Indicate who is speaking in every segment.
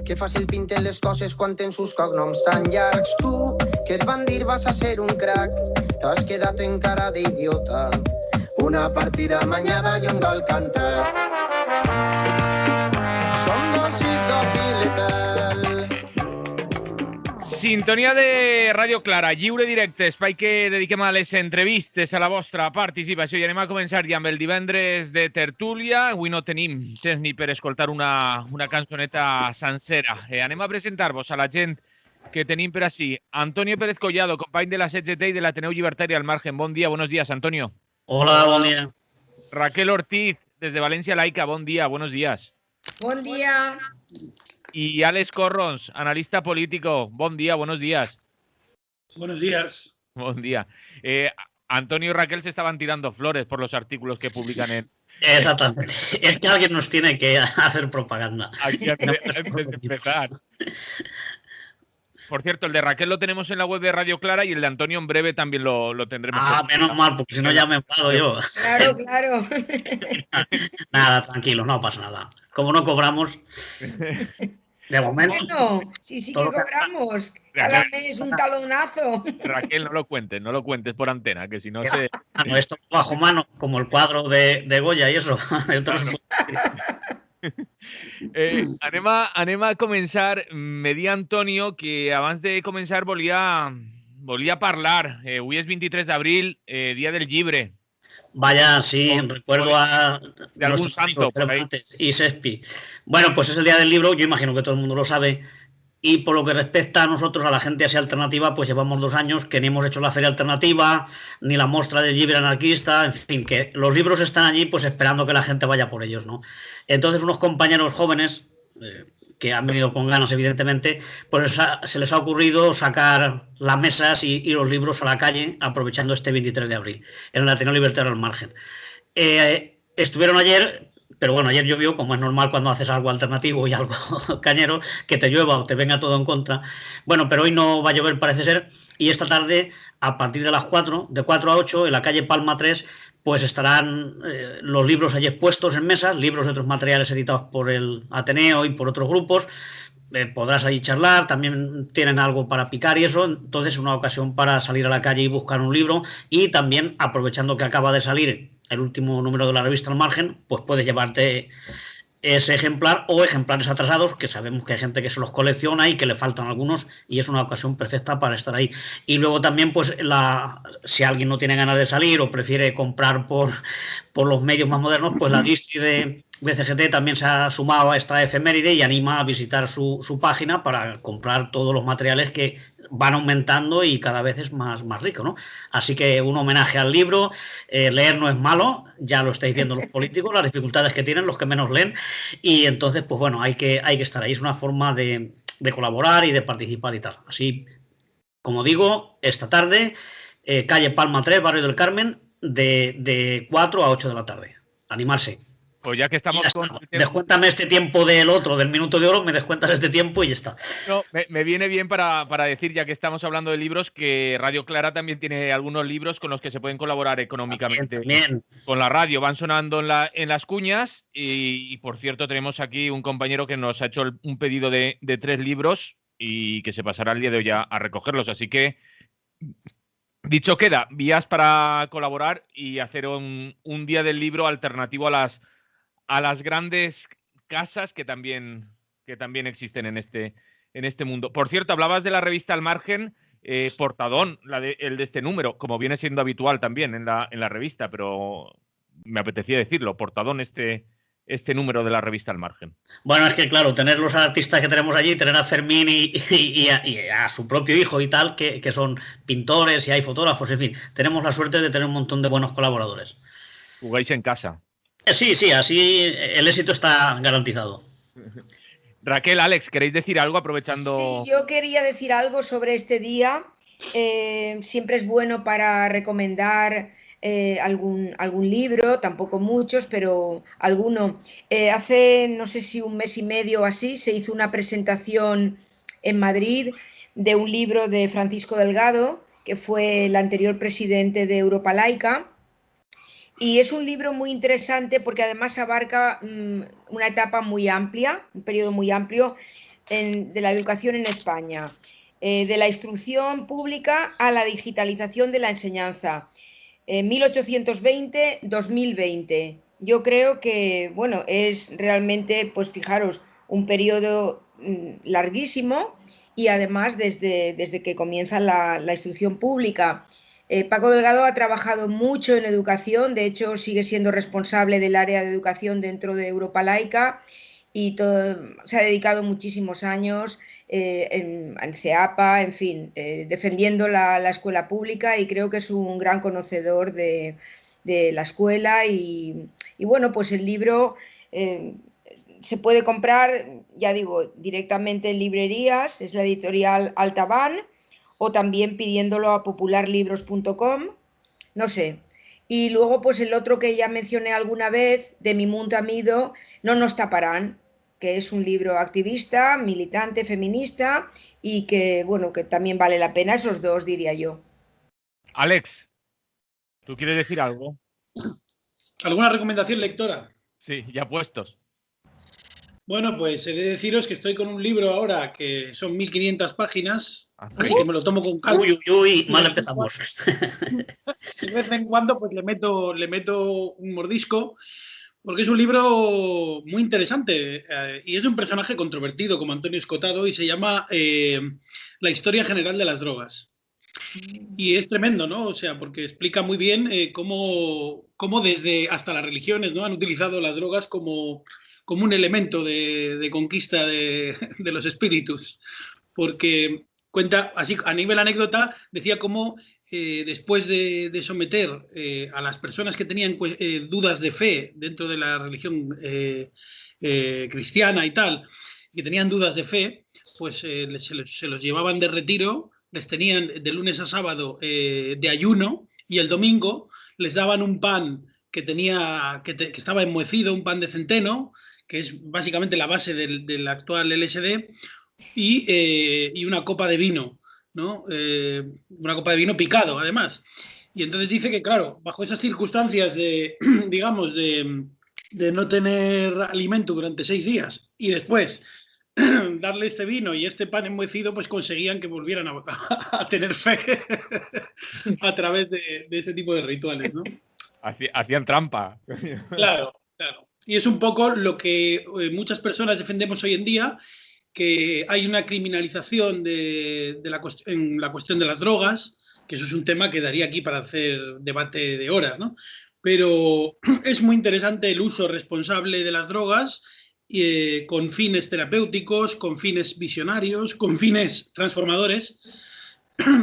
Speaker 1: Que fàcil pinten les coses quan tens sus cognoms tan llargs. Tu, que et van dir vas a ser un crack, t'has quedat encara d'idiota. Una partida amanyada i un gol cantat. Som dosis d'opi letal.
Speaker 2: Sintonia de Ràdio Clara, lliure directe, espai que dediquem a les entrevistes, a la vostra participació, i anem a començar ja amb el divendres de tertúlia. Avui no tenim temps ni per escoltar una cançoneta sencera. Anem a presentar-vos a la gent que tenim per ací. Antonio Pérez Collado, company de la CGT i de l'Ateneu Llibertari al Margen. Bon dia, buenos días, Antonio.
Speaker 3: Hola, bon dia.
Speaker 2: Raquel Ortiz, desde Valencia Laica, bon dia, buenos días.
Speaker 4: Bon dia.
Speaker 2: Y Alex Corrons, analista político. Bon día, buenos días.
Speaker 5: Buenos días.
Speaker 2: Buen día. Antonio y Raquel se estaban tirando flores por los artículos que publican en...
Speaker 3: Exactamente. Es que alguien nos tiene que hacer propaganda.
Speaker 2: Aquí antes de empezar. Por cierto, el de Raquel lo tenemos en la web de Radio Clara y el de Antonio en breve también lo tendremos.
Speaker 3: Ah, menos mal, porque si no ya me enfado yo.
Speaker 4: Claro, claro.
Speaker 3: Nada, tranquilo, no pasa nada. Como no cobramos... De momento.
Speaker 4: Bueno, sí que cobramos. Cada mes un talonazo.
Speaker 2: Raquel, no lo cuentes por antena, que si no se...
Speaker 3: Esto bajo mano, como el cuadro de Goya y eso.
Speaker 2: Anem a començar. Me dia Antonio que abans de començar volia parlar. Avui és 23 d'abril, Día del Llibre.
Speaker 3: Vaya, sí, recuerdo a
Speaker 2: de algún santo por ahí.
Speaker 3: Y Sespi. Bueno, pues es el Día del Libro, yo imagino que todo el mundo lo sabe. Y por lo que respecta a nosotros, a la gente así alternativa, pues llevamos 2 años que ni hemos hecho la feria alternativa, ni la muestra del Llibre anarquista, en fin, que los libros están allí pues esperando que la gente vaya por ellos, ¿no? Entonces unos compañeros jóvenes, que han venido con ganas evidentemente, pues se les ha ocurrido sacar las mesas y los libros a la calle, aprovechando este 23 de abril, en el Ateneo Libertario al Margen. Estuvieron ayer... Pero bueno, ayer llovió, como es normal cuando haces algo alternativo y algo cañero, que te llueva o te venga todo en contra. Bueno, pero hoy no va a llover, parece ser, y esta tarde, a partir de las 4, de 4 a 8, en la calle Palma 3, pues estarán los libros allí expuestos en mesas, libros de otros materiales editados por el Ateneo y por otros grupos. Podrás ahí charlar, también tienen algo para picar y eso, entonces es una ocasión para salir a la calle y buscar un libro, y también, aprovechando que acaba de salir el último número de la revista Al Margen, pues puedes llevarte ese ejemplar o ejemplares atrasados, que sabemos que hay gente que se los colecciona y que le faltan algunos, y es una ocasión perfecta para estar ahí. Y luego también, pues si alguien no tiene ganas de salir o prefiere comprar por los medios más modernos, pues la distri de CGT también se ha sumado a esta efeméride y anima a visitar su página para comprar todos los materiales que van aumentando y cada vez es más rico, ¿no? Así que un homenaje al libro. Leer no es malo, ya lo estáis viendo los políticos, las dificultades que tienen los que menos leen, y entonces, pues bueno, hay que estar ahí. Es una forma de colaborar y de participar y tal. Así, como digo, esta tarde, calle Palma 3, Barrio del Carmen, de 4 a 8 de la tarde. Animarse.
Speaker 2: Pues ya que estamos con...
Speaker 3: Descuéntame este tiempo del otro, del minuto de oro, me descuentas este tiempo y ya está.
Speaker 2: No, me viene bien para decir, ya que estamos hablando de libros, que Radio Clara también tiene algunos libros con los que se pueden colaborar económicamente.
Speaker 3: También.
Speaker 2: Con la radio, van sonando en las cuñas y, por cierto, tenemos aquí un compañero que nos ha hecho un pedido de 3 libros y que se pasará el día de hoy a recogerlos. Así que, dicho queda, vías para colaborar y hacer un día del libro alternativo a las grandes casas que también existen en este mundo. Por cierto, hablabas de la revista Al Margen, portadón, el de este número, como viene siendo habitual también en la revista, pero me apetecía decirlo, portadón este número de la revista Al Margen.
Speaker 3: Bueno, es que claro, tener los artistas que tenemos allí, tener a Fermín y a su propio hijo y tal, que son pintores y hay fotógrafos, en fin, tenemos la suerte de tener un montón de buenos colaboradores.
Speaker 2: Jugáis en casa.
Speaker 3: Sí, así el éxito está garantizado.
Speaker 2: Raquel, Alex, ¿queréis decir algo aprovechando?
Speaker 4: Sí, yo quería decir algo sobre este día. Siempre es bueno para recomendar algún libro, tampoco muchos, pero alguno. Hace, no sé si un mes y medio o así, se hizo una presentación en Madrid de un libro de Francisco Delgado, que fue el anterior presidente de Europa Laica. Y es un libro muy interesante porque además abarca una etapa muy amplia, un periodo muy amplio, de la educación en España, de la instrucción pública a la digitalización de la enseñanza, 1820-2020. Yo creo que, bueno, es realmente, pues fijaros, un periodo larguísimo y además desde que comienza la instrucción pública. Paco Delgado ha trabajado mucho en educación, de hecho sigue siendo responsable del área de educación dentro de Europa Laica y se ha dedicado muchísimos años en CEAPA, en fin, defendiendo la escuela pública, y creo que es un gran conocedor de la escuela y bueno, pues el libro se puede comprar, ya digo, directamente en librerías, es la editorial Altabán, o también pidiéndolo a popularlibros.com, no sé. Y luego, pues el otro que ya mencioné alguna vez, de Mimun Tamido, No nos taparán, que es un libro activista, militante, feminista, y que, bueno, que también vale la pena, esos dos, diría yo.
Speaker 2: Alex, ¿tú quieres decir algo?
Speaker 5: ¿Alguna recomendación lectora?
Speaker 2: Sí, ya puestos.
Speaker 5: Bueno, pues he de deciros que estoy con un libro ahora que son 1500 páginas,
Speaker 2: ¿Ah, sí?
Speaker 5: así que me lo tomo con calma.
Speaker 3: Uy, mal empezamos.
Speaker 5: De vez en cuando pues le meto un mordisco, porque es un libro muy interesante y es de un personaje controvertido como Antonio Escotado, y se llama La historia general de las drogas. Y es tremendo, ¿no? O sea, porque explica muy bien cómo desde hasta las religiones, ¿no?, han utilizado las drogas como un elemento de conquista de los espíritus. Porque cuenta, así a nivel anécdota, decía cómo después de someter a las personas que tenían dudas de fe dentro de la religión cristiana y tal, que tenían dudas de fe, pues se los llevaban de retiro, les tenían de lunes a sábado de ayuno, y el domingo les daban un pan que estaba enmohecido, un pan de centeno, que es básicamente la base del actual LSD, y una copa de vino, ¿no? Una copa de vino picado, además. Y entonces dice que, claro, bajo esas circunstancias digamos, de no tener alimento durante 6 días y después darle este vino y este pan enmohecido, pues conseguían que volvieran a tener fe a través de este tipo de rituales, ¿no?
Speaker 2: Hacían trampa.
Speaker 5: Claro, claro. Y es un poco lo que muchas personas defendemos hoy en día, que hay una criminalización en la cuestión de las drogas, que eso es un tema que daría aquí para hacer debate de horas, ¿no? Pero es muy interesante el uso responsable de las drogas con fines terapéuticos, con fines visionarios, con fines transformadores,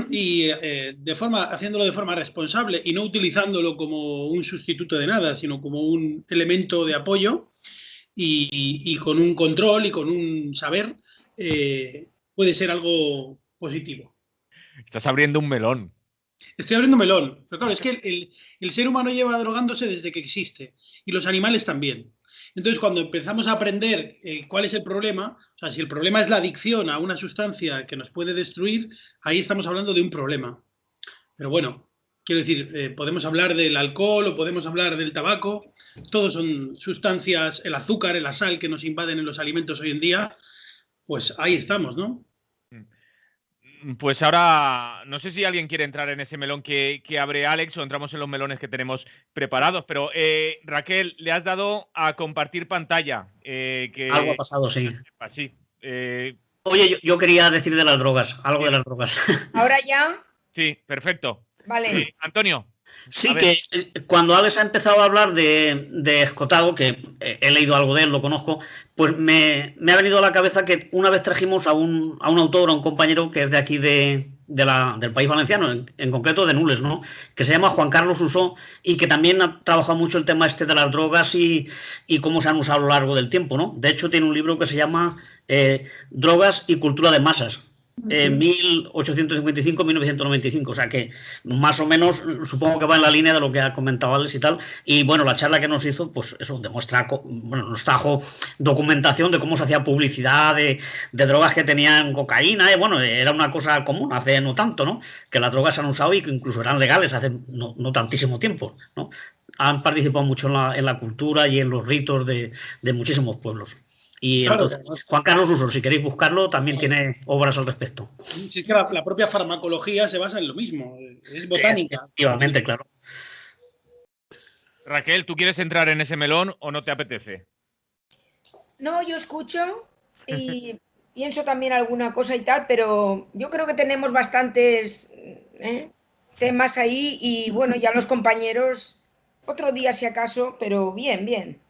Speaker 5: y haciéndolo de forma responsable y no utilizándolo como un sustituto de nada, sino como un elemento de apoyo y con un control y con un saber, puede ser algo positivo.
Speaker 2: Estás abriendo un melón.
Speaker 5: Estoy abriendo melón, pero claro, es que el ser humano lleva drogándose desde que existe, y los animales también. Entonces, cuando empezamos a aprender cuál es el problema, o sea, si el problema es la adicción a una sustancia que nos puede destruir, ahí estamos hablando de un problema. Pero bueno, quiero decir, podemos hablar del alcohol o podemos hablar del tabaco, todos son sustancias, el azúcar, la sal que nos invaden en los alimentos hoy en día, pues ahí estamos, ¿no?
Speaker 2: Pues ahora, no sé si alguien quiere entrar en ese melón que abre Alex, o entramos en los melones que tenemos preparados, pero Raquel, le has dado a compartir pantalla.
Speaker 3: Algo ha pasado, sí.
Speaker 2: Sí.
Speaker 3: Oye, yo quería decir de las drogas, algo de las drogas.
Speaker 4: ¿Ahora ya?
Speaker 2: Sí, perfecto.
Speaker 4: Vale.
Speaker 2: Antonio.
Speaker 3: Sí, que cuando Alex ha empezado a hablar de Escotado, que he leído algo de él, lo conozco, pues me ha venido a la cabeza que una vez trajimos a un autor, a un compañero que es de aquí del País Valenciano, en concreto de Nules, ¿no?, que se llama Juan Carlos Usó, y que también ha trabajado mucho el tema este de las drogas y cómo se han usado a lo largo del tiempo, ¿no? De hecho, tiene un libro que se llama Drogas y cultura de masas, 1855-1995, o sea que más o menos supongo que va en la línea de lo que ha comentado Alex y tal. Y bueno, la charla que nos hizo, pues eso demuestra, bueno, nos trajo documentación de cómo se hacía publicidad de drogas que tenían cocaína, bueno, era una cosa común hace no tanto, ¿no?, que las drogas se han usado y que incluso eran legales hace no tantísimo tiempo, ¿no? Han participado mucho en la cultura y en los ritos de muchísimos pueblos. Y
Speaker 5: Claro,
Speaker 3: entonces, Juan Carlos Uso, si queréis buscarlo, también tiene obras al respecto.
Speaker 5: Si es que la propia farmacología se basa en lo mismo, es botánica.
Speaker 3: Efectivamente, claro.
Speaker 2: Raquel, ¿tú quieres entrar en ese melón o no te apetece?
Speaker 4: No, yo escucho y pienso también alguna cosa y tal, pero yo creo que tenemos bastantes temas ahí y bueno, ya los compañeros, otro día si acaso, pero bien, bien.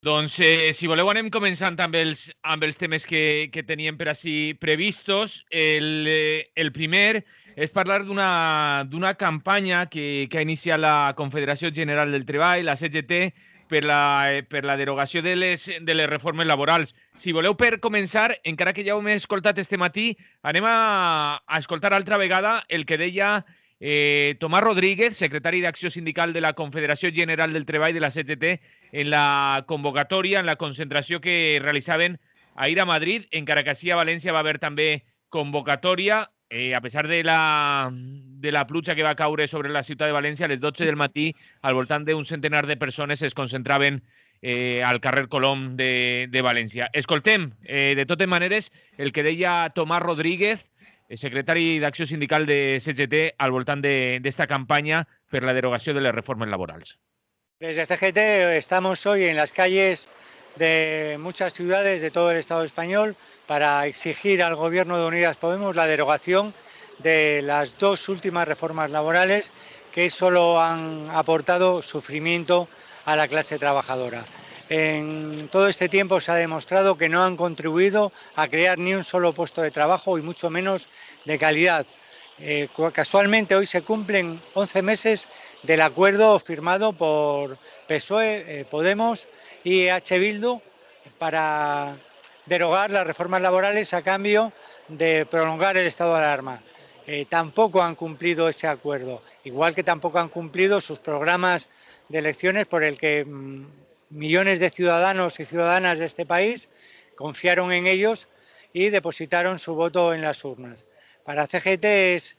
Speaker 2: Doncs, si voleu, anem començant amb els temes que teníem per així previstos. El primer és parlar d'una campanya que ha iniciat la Confederació General del Treball, la CGT, per la derogació de les reformes laborals. Si voleu, per començar, encara que ja ho hem escoltat este matí, anem a escoltar altra vegada el que deia Tomàs Rodríguez, secretari d'Acció Sindical de la Confederació General del Treball de la CGT, en la convocatòria, en la concentració que realitzaven ahir a Madrid, encara que així a València va haver també convocatòria, a pesar de la pluja que va caure sobre la ciutat de València, a les 12 del matí, al voltant d'un centenar de persones es concentraven al carrer Colom de València. Escoltem, de totes maneres, el que deia Tomàs Rodríguez, secretari d'Acció Sindical de CGT, al voltant d'esta campanya per la derogació de les reformes laborals.
Speaker 6: Desde CGT estamos hoy en las calles de muchas ciudades de todo el Estado español para exigir al Gobierno de Unidas Podemos la derogación de las dos últimas reformas laborales que solo han aportado sufrimiento a la clase trabajadora. En todo este tiempo se ha demostrado que no han contribuido a crear ni un solo puesto de trabajo y mucho menos de calidad. Casualmente hoy se cumplen 11 meses del acuerdo firmado por PSOE, Podemos y EH Bildu para derogar las reformas laborales a cambio de prolongar el estado de alarma. Tampoco han cumplido ese acuerdo, igual que tampoco han cumplido sus programas de elecciones por el que millones de ciudadanos y ciudadanas de este país confiaron en ellos y depositaron su voto en las urnas. Para CGT es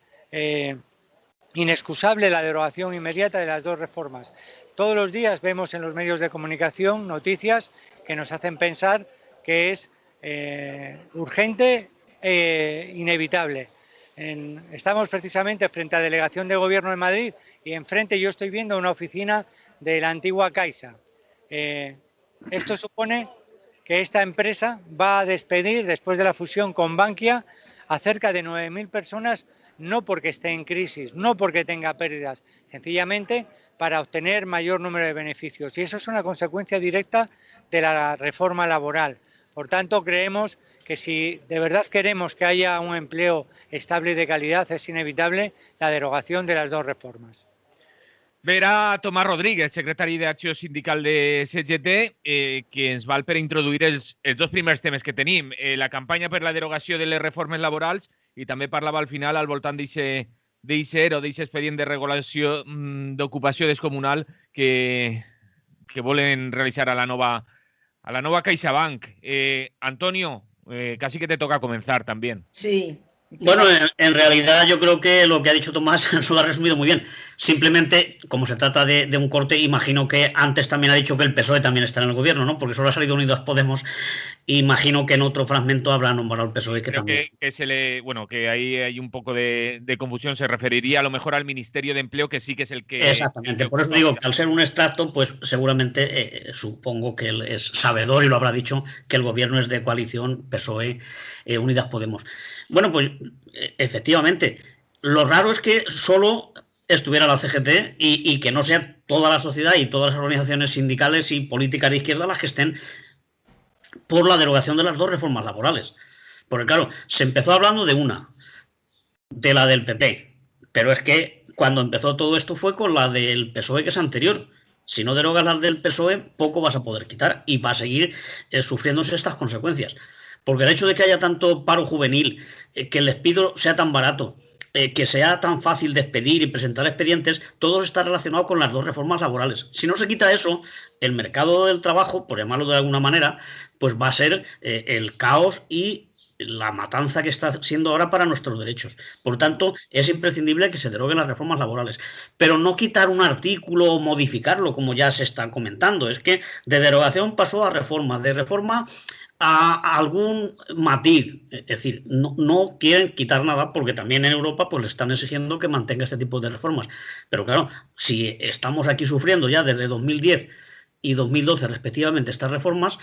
Speaker 6: inexcusable la derogación inmediata de las dos reformas. Todos los días vemos en los medios de comunicación noticias que nos hacen pensar que es urgente e inevitable. Estamos precisamente frente a la Delegación de Gobierno de Madrid y enfrente yo estoy viendo una oficina de la antigua Caixa. Esto supone que esta empresa va a despedir, después de la fusión con Bankia, a cerca de 9.000 personas, no porque esté en crisis, no porque tenga pérdidas, sencillamente para obtener mayor número de beneficios. Y eso es una consecuencia directa de la reforma laboral. Por tanto, creemos que si de verdad queremos que haya un empleo estable y de calidad, es inevitable la derogación de las dos reformas.
Speaker 2: Verà Tomàs Rodríguez, secretari d'Acció Sindical de CGT, que ens val per introduir els dos primers temes que tenim. La campanya per la derogació de les reformes laborals i també parlava al final al voltant d'eixe ERO, d'eixe expedient de regulació d'ocupació descomunal que volen realitzar a la nova CaixaBank. Antonio, casi que te toca comenzar también.
Speaker 4: Sí.
Speaker 3: Bueno, en realidad yo creo que lo que ha dicho Tomás lo ha resumido muy bien. Simplemente, como se trata de un corte, imagino que antes también ha dicho que el PSOE también está en el gobierno, ¿no? Porque solo ha salido Unidas Podemos. Imagino que en otro fragmento habrá nombrado al PSOE que
Speaker 2: creo
Speaker 3: también.
Speaker 2: Que ahí hay un poco de confusión. Se referiría a lo mejor al Ministerio de Empleo, que sí que es el que...
Speaker 3: Exactamente, por eso digo que al ser un extracto, pues seguramente supongo que él es sabedor y lo habrá dicho, que el gobierno es de coalición PSOE, Unidas Podemos. Bueno, pues efectivamente, lo raro es que solo estuviera la CGT y que no sea toda la sociedad y todas las organizaciones sindicales y políticas de izquierda las que estén por la derogación de las dos reformas laborales. Porque claro, se empezó hablando de la del PP, pero es que cuando empezó todo esto fue con la del PSOE, que es anterior. Si no derogas las del PSOE, poco vas a poder quitar y va a seguir sufriéndose estas consecuencias. Porque el hecho de que haya tanto paro juvenil, que el despido sea tan barato, que sea tan fácil despedir y presentar expedientes, todo está relacionado con las dos reformas laborales. Si no se quita eso, el mercado del trabajo, por llamarlo de alguna manera, pues va a ser el caos y la matanza que está siendo ahora para nuestros derechos. Por tanto, es imprescindible que se deroguen las reformas laborales. Pero no quitar un artículo o modificarlo, como ya se está comentando. Es que de derogación pasó a reforma, de reforma a algún matiz, es decir, no quieren quitar nada porque también en Europa pues le están exigiendo que mantenga este tipo de reformas. Pero claro, si estamos aquí sufriendo ya desde 2010 y 2012 respectivamente estas reformas,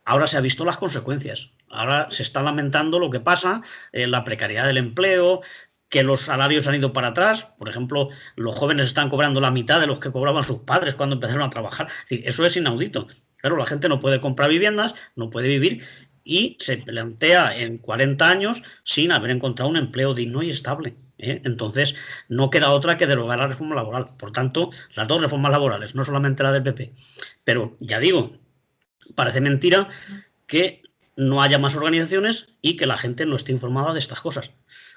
Speaker 3: ahora se han visto las consecuencias. Ahora se está lamentando lo que pasa, la precariedad del empleo, que los salarios han ido para atrás. Por ejemplo, los jóvenes están cobrando la mitad de los que cobraban sus padres cuando empezaron a trabajar. Es decir, eso es inaudito. Claro, la gente no puede comprar viviendas, no puede vivir y se plantea en 40 años sin haber encontrado un empleo digno y estable. Entonces, no queda otra que derogar la reforma laboral. Por tanto, las dos reformas laborales, no solamente la del PP. Pero, ya digo, parece mentira que no haya más organizaciones y que la gente no esté informada de estas cosas.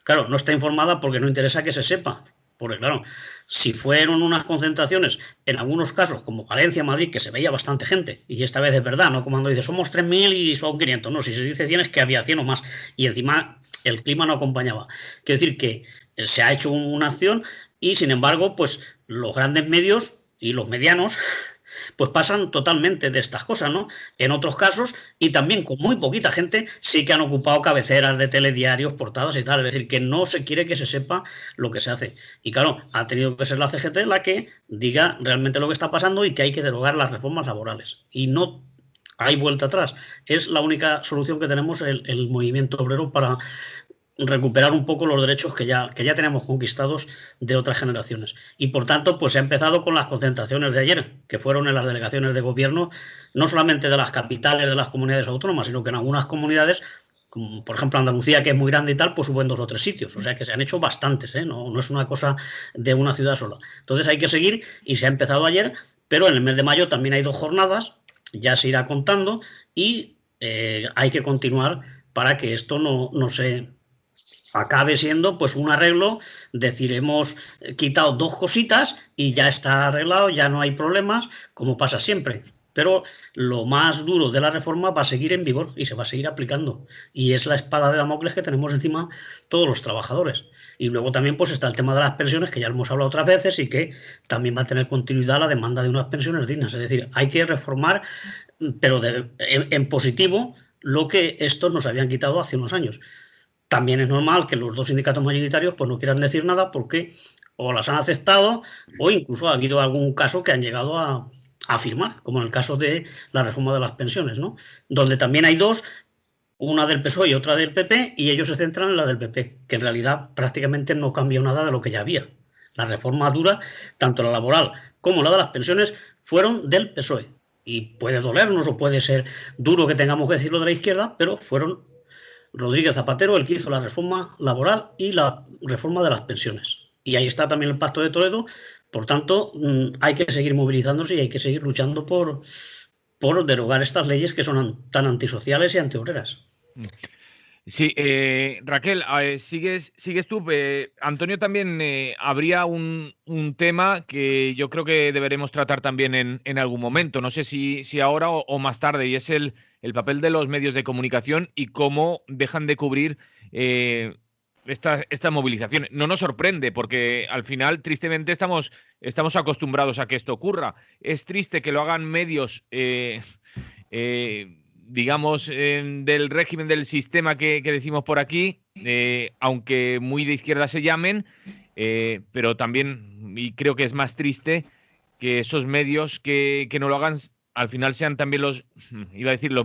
Speaker 3: Claro, no está informada porque no interesa que se sepa. Porque claro, si fueron unas concentraciones, en algunos casos, como Valencia, Madrid, que se veía bastante gente, y esta vez es verdad, ¿no? Como cuando dice, somos 3.000 y son 500. No, si se dice 100 es que había 100 o más. Y encima el clima no acompañaba. Quiero decir que se ha hecho una acción y, sin embargo, pues los grandes medios y los medianos pues pasan totalmente de estas cosas, ¿no? En otros casos, y también con muy poquita gente, sí que han ocupado cabeceras de telediarios, portadas y tal. Es decir, que no se quiere que se sepa lo que se hace. Y claro, ha tenido que ser la CGT la que diga realmente lo que está pasando y que hay que derogar las reformas laborales. Y no hay vuelta atrás. Es la única solución que tenemos el movimiento obrero para recuperar un poco los derechos que ya tenemos conquistados de otras generaciones. Y por tanto, pues se ha empezado con las concentraciones de ayer, que fueron en las delegaciones de gobierno, no solamente de las capitales de las comunidades autónomas, sino que en algunas comunidades, como por ejemplo Andalucía, que es muy grande y tal, pues hubo en 2 o 3 sitios. O sea que se han hecho bastantes, no es una cosa de una ciudad sola. Entonces hay que seguir y se ha empezado ayer, pero en el mes de mayo también hay 2 jornadas, ya se irá contando y hay que continuar para que esto no se acabe siendo pues un arreglo, decir, hemos quitado 2 cositas y ya está arreglado, ya no hay problemas, como pasa siempre. Pero lo más duro de la reforma va a seguir en vigor y se va a seguir aplicando. Y es la espada de Damocles que tenemos encima todos los trabajadores. Y luego también pues está el tema de las pensiones, que ya lo hemos hablado otras veces, y que también va a tener continuidad la demanda de unas pensiones dignas. Es decir, hay que reformar, pero en positivo, lo que estos nos habían quitado hace unos años. También es normal que los 2 sindicatos mayoritarios pues no quieran decir nada porque o las han aceptado o incluso ha habido algún caso que han llegado a firmar, como en el caso de la reforma de las pensiones, ¿no? Donde también hay 2, una del PSOE y otra del PP, y ellos se centran en la del PP, que en realidad prácticamente no cambió nada de lo que ya había. La reforma dura, tanto la laboral como la de las pensiones, fueron del PSOE. Y puede dolernos o puede ser duro que tengamos que decirlo de la izquierda, pero fueron Rodríguez Zapatero el que hizo la reforma laboral y la reforma de las pensiones. Y ahí está también el Pacto de Toledo. Por tanto, hay que seguir movilizándose y hay que seguir luchando por derogar estas leyes que son tan antisociales y antiobreras.
Speaker 2: Sí, Raquel, sigues tú. Antonio, también habría un tema que yo creo que deberemos tratar también en algún momento. No sé si ahora o más tarde, y es el papel de los medios de comunicación y cómo dejan de cubrir esta movilización. No nos sorprende porque al final, tristemente, estamos acostumbrados a que esto ocurra. Es triste que lo hagan medios digamos, del régimen del sistema que decimos por aquí, aunque muy de izquierda se llamen, pero también, y creo que es más triste, que esos medios que no lo hagan, al final sean también los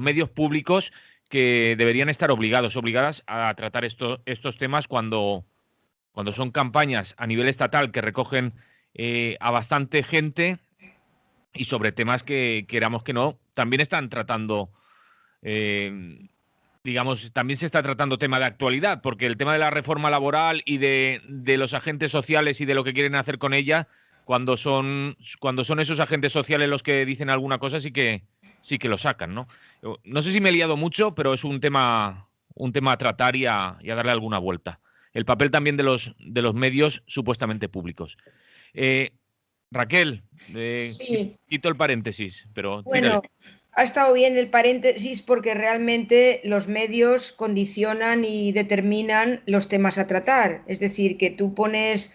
Speaker 2: medios públicos que deberían estar obligadas a tratar estos temas cuando son campañas a nivel estatal que recogen a bastante gente y sobre temas que, queramos que no, también están tratando. Digamos, también se está tratando tema de actualidad, porque el tema de la reforma laboral y de los agentes sociales y de lo que quieren hacer con ella, cuando son esos agentes sociales los que dicen alguna cosa, sí que lo sacan, ¿no? No sé si me he liado mucho, pero es un tema a tratar y a darle alguna vuelta. El papel también de los medios supuestamente públicos. Raquel,
Speaker 4: sí.
Speaker 2: Quito el paréntesis, pero
Speaker 4: bueno, tírale. Ha estado bien el paréntesis porque realmente los medios condicionan y determinan los temas a tratar. Es decir, que tú pones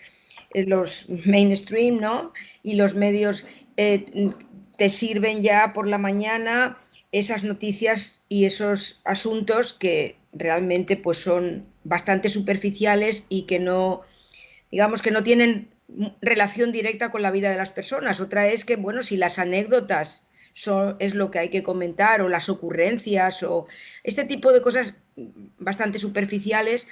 Speaker 4: los mainstream, ¿no? Y los medios te sirven ya por la mañana esas noticias y esos asuntos que realmente pues son bastante superficiales y que no, digamos que no tienen relación directa con la vida de las personas. Otra es que, bueno, si las anécdotas es lo que hay que comentar, o las ocurrencias, o este tipo de cosas bastante superficiales.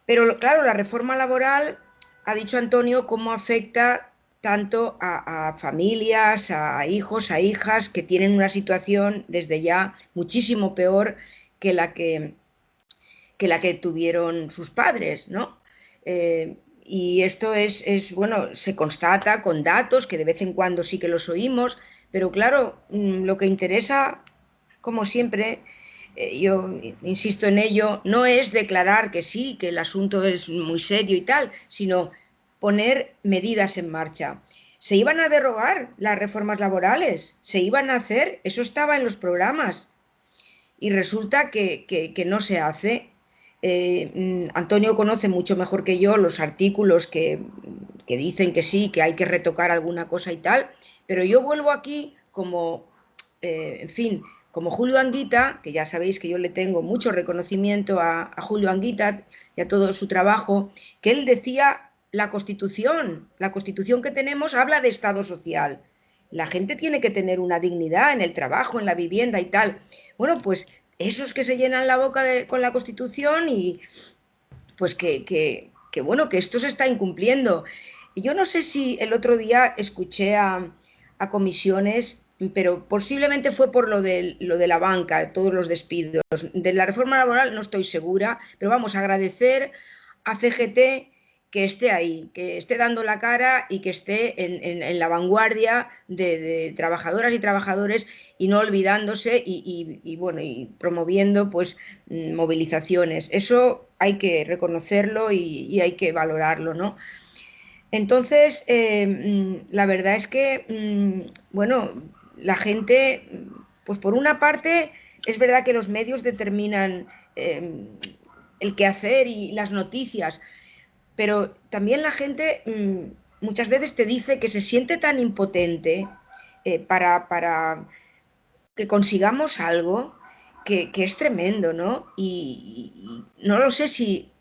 Speaker 4: Pero claro, la reforma laboral, ha dicho Antonio, cómo afecta tanto a familias, a hijos, a hijas que tienen una situación desde ya muchísimo peor que la que tuvieron sus padres, ¿no? Y esto bueno, se constata con datos que de vez en cuando sí que los oímos, pero claro, lo que interesa, como siempre, yo insisto en ello, no es declarar que sí, que el asunto es muy serio y tal, sino poner medidas en marcha. Se iban a derogar las reformas laborales, se iban a hacer, eso estaba en los programas, y resulta que no se hace. Antonio conoce mucho mejor que yo los artículos que dicen que sí, que hay que retocar alguna cosa y tal, pero yo vuelvo aquí como, en fin, como Julio Anguita, que ya sabéis que yo le tengo mucho reconocimiento a Julio Anguita y a todo su trabajo, que él decía, la Constitución que tenemos habla de Estado social. La gente tiene que tener una dignidad en el trabajo, en la vivienda y tal. Bueno, pues esos que se llenan la boca con la Constitución y pues bueno, que esto se está incumpliendo. Y yo no sé si el otro día escuché a comisiones, pero posiblemente fue por lo de la banca, todos los despidos. De la reforma laboral no estoy segura, pero vamos a agradecer a CGT que esté ahí, que esté dando la cara y que esté en la vanguardia de trabajadoras y trabajadores y no olvidándose bueno, y promoviendo pues movilizaciones. Eso hay que reconocerlo y hay que valorarlo, ¿no? Entonces, la verdad es que, bueno, la gente, pues por una parte, es verdad que los medios determinan el quehacer y las noticias, pero también la gente muchas veces te dice que se siente tan impotente para que consigamos algo que es tremendo, ¿no? Y no lo sé si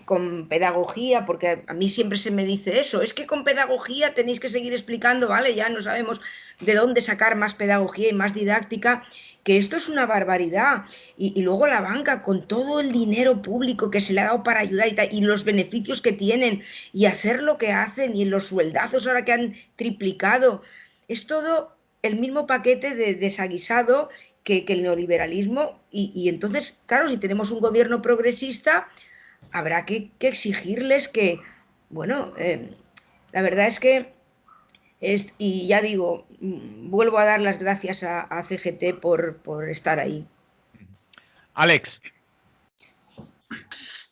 Speaker 4: con pedagogía, porque a mí siempre se me dice eso, es que con pedagogía tenéis que seguir explicando, ¿vale? Ya no sabemos de dónde sacar más pedagogía y más didáctica, que esto es una barbaridad. Y luego la banca, con todo el dinero público que se le ha dado para ayudar y los beneficios que tienen, y hacer lo que hacen, y los sueldazos ahora que han triplicado, es todo el mismo paquete de desaguisado que el neoliberalismo. Y entonces, claro, si tenemos un gobierno progresista, habrá que exigirles que, bueno, la verdad es que, y ya digo, vuelvo a dar las gracias a CGT por estar ahí.
Speaker 2: Alex.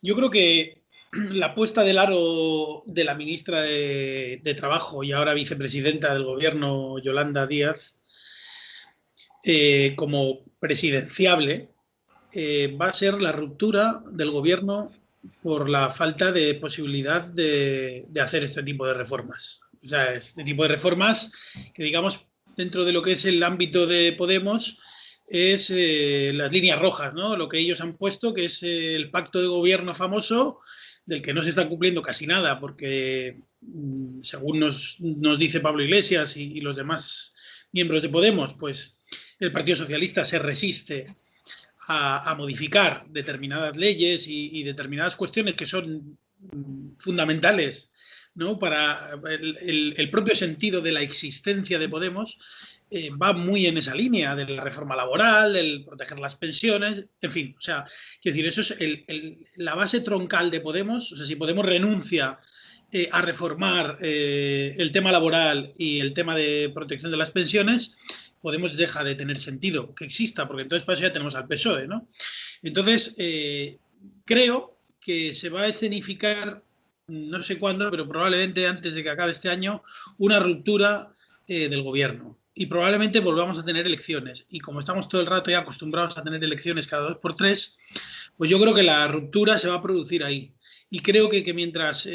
Speaker 5: Yo creo que la puesta del aro de la ministra de Trabajo y ahora vicepresidenta del gobierno, Yolanda Díaz, como presidenciable, va a ser la ruptura del gobierno por la falta de posibilidad de hacer este tipo de reformas. O sea, este tipo de reformas que, digamos, dentro de lo que es el ámbito de Podemos, es las líneas rojas, ¿no? Lo que ellos han puesto, que es el pacto de gobierno famoso, del que no se está cumpliendo casi nada, porque según nos dice Pablo Iglesias y los demás miembros de Podemos, pues el Partido Socialista se resiste a modificar determinadas leyes y determinadas cuestiones que son fundamentales, ¿no? Para el propio sentido de la existencia de Podemos. Va muy en esa línea de la reforma laboral, el proteger las pensiones, en fin, o sea, quiero decir, eso es la base troncal de Podemos. O sea, si Podemos renuncia a reformar el tema laboral y el tema de protección de las pensiones, Podemos deja de tener sentido que exista, porque entonces para eso ya tenemos al PSOE, ¿no? Entonces, creo que se va a escenificar, no sé cuándo, pero probablemente antes de que acabe este año, una ruptura del gobierno. Y probablemente volvamos a tener elecciones. Y como estamos todo el rato ya acostumbrados a tener elecciones cada 2 por 3, pues yo creo que la ruptura se va a producir ahí. Y creo que mientras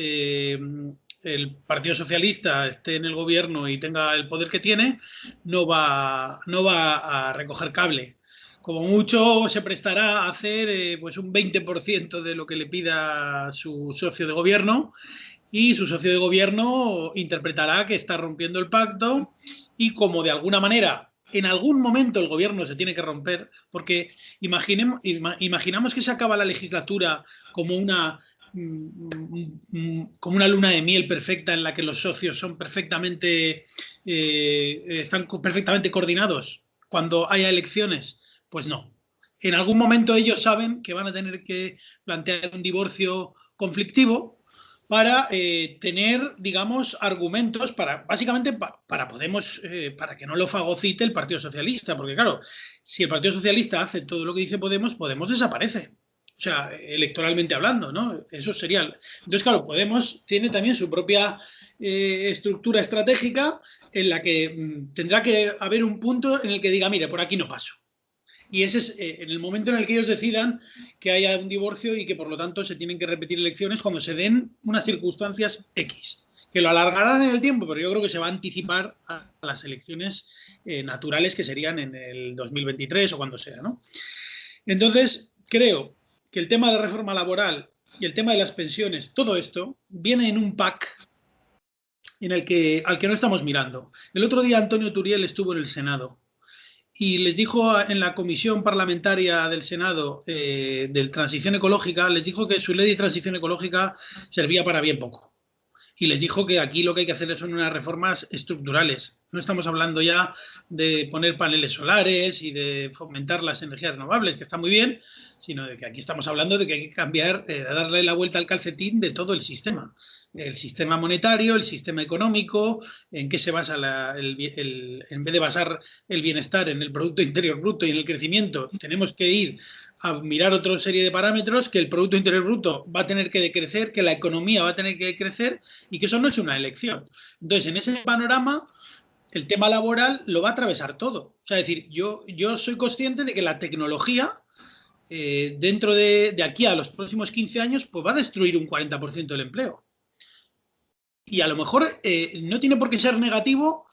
Speaker 5: el Partido Socialista esté en el gobierno y tenga el poder que tiene, no va a recoger cable. Como mucho se prestará a hacer pues un 20% de lo que le pida su socio de gobierno, y su socio de gobierno interpretará que está rompiendo el pacto, y como de alguna manera en algún momento el gobierno se tiene que romper, porque imaginamos que se acaba la legislatura como una luna de miel perfecta en la que los socios son están perfectamente coordinados cuando haya elecciones. Pues no. En algún momento ellos saben que van a tener que plantear un divorcio conflictivo para tener, digamos, argumentos básicamente para que no lo fagocite el Partido Socialista, porque claro, si el Partido Socialista hace todo lo que dice Podemos desaparece. O sea, electoralmente hablando, ¿no? Eso sería. Entonces, claro, Podemos tiene también su propia estructura estratégica en la que tendrá que haber un punto en el que diga, mire, por aquí no paso. Y ese es en el momento en el que ellos decidan que haya un divorcio y que por lo tanto se tienen que repetir elecciones cuando se den unas circunstancias X, que lo alargarán en el tiempo, pero yo creo que se va a anticipar a las elecciones naturales, que serían en el 2023 o cuando sea, ¿no? Entonces, creo que el tema de reforma laboral y el tema de las pensiones, todo esto viene en un pack al que no estamos mirando. El otro día Antonio Turiel estuvo en el Senado y les dijo en la comisión parlamentaria del Senado de transición ecológica, les dijo que su ley de transición ecológica servía para bien poco. Y les dijo que aquí lo que hay que hacer son unas reformas estructurales. No estamos hablando ya de poner paneles solares y de fomentar las energías renovables, que está muy bien, sino de que aquí estamos hablando de que hay que cambiar, darle la vuelta al calcetín de todo el sistema monetario, el sistema económico, en qué se basa en vez de basar el bienestar en el Producto Interior Bruto y en el crecimiento, tenemos que ir a mirar otra serie de parámetros, que el Producto Interior Bruto va a tener que decrecer, que la economía va a tener que crecer y que eso no es una elección. Entonces, en ese panorama, el tema laboral lo va a atravesar todo. O sea, es decir, yo soy consciente de que la tecnología, dentro de aquí a los próximos 15 años, pues va a destruir un 40% del empleo. Y a lo mejor no tiene por qué ser negativo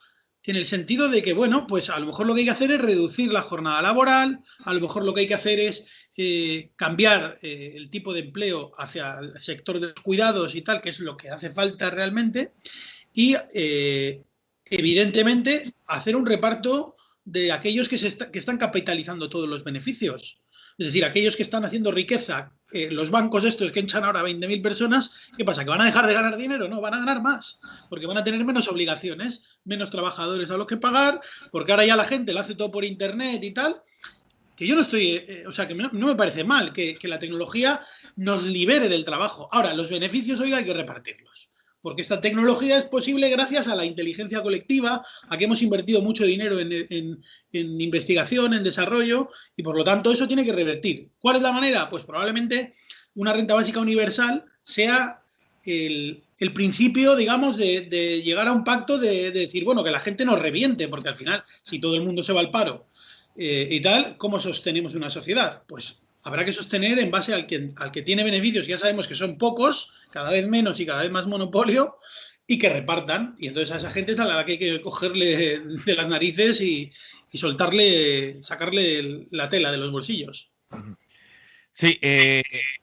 Speaker 5: en el sentido de que, bueno, pues a lo mejor lo que hay que hacer es reducir la jornada laboral, a lo mejor lo que hay que hacer es cambiar el tipo de empleo hacia el sector de los cuidados y tal, que es lo que hace falta realmente, y evidentemente hacer un reparto de aquellos que están capitalizando todos los beneficios. Es decir, aquellos que están haciendo riqueza, los bancos estos que echan ahora 20.000 personas, ¿qué pasa? ¿Que van a dejar de ganar dinero? No, van a ganar más, porque van a tener menos obligaciones, menos trabajadores a los que pagar, porque ahora ya la gente lo hace todo por internet y tal. Que yo no estoy, o sea, que no me parece mal que la tecnología nos libere del trabajo. Ahora, los beneficios hoy hay que repartirlos, porque esta tecnología es posible gracias a la inteligencia colectiva, a que hemos invertido mucho dinero en investigación, en desarrollo, y por lo tanto eso tiene que revertir. ¿Cuál es la manera? Pues probablemente una renta básica universal sea el principio, digamos, de llegar a un pacto de decir, bueno, que la gente no reviente, porque al final, si todo el mundo se va al paro y tal, ¿cómo sostenemos una sociedad? Pues habrá que sostener en base al que tiene beneficios, ya sabemos que son pocos, cada vez menos y cada vez más monopolio, y que repartan. Y entonces a esa gente es a la que hay que cogerle de las narices y sacarle la tela de los bolsillos.
Speaker 2: Sí,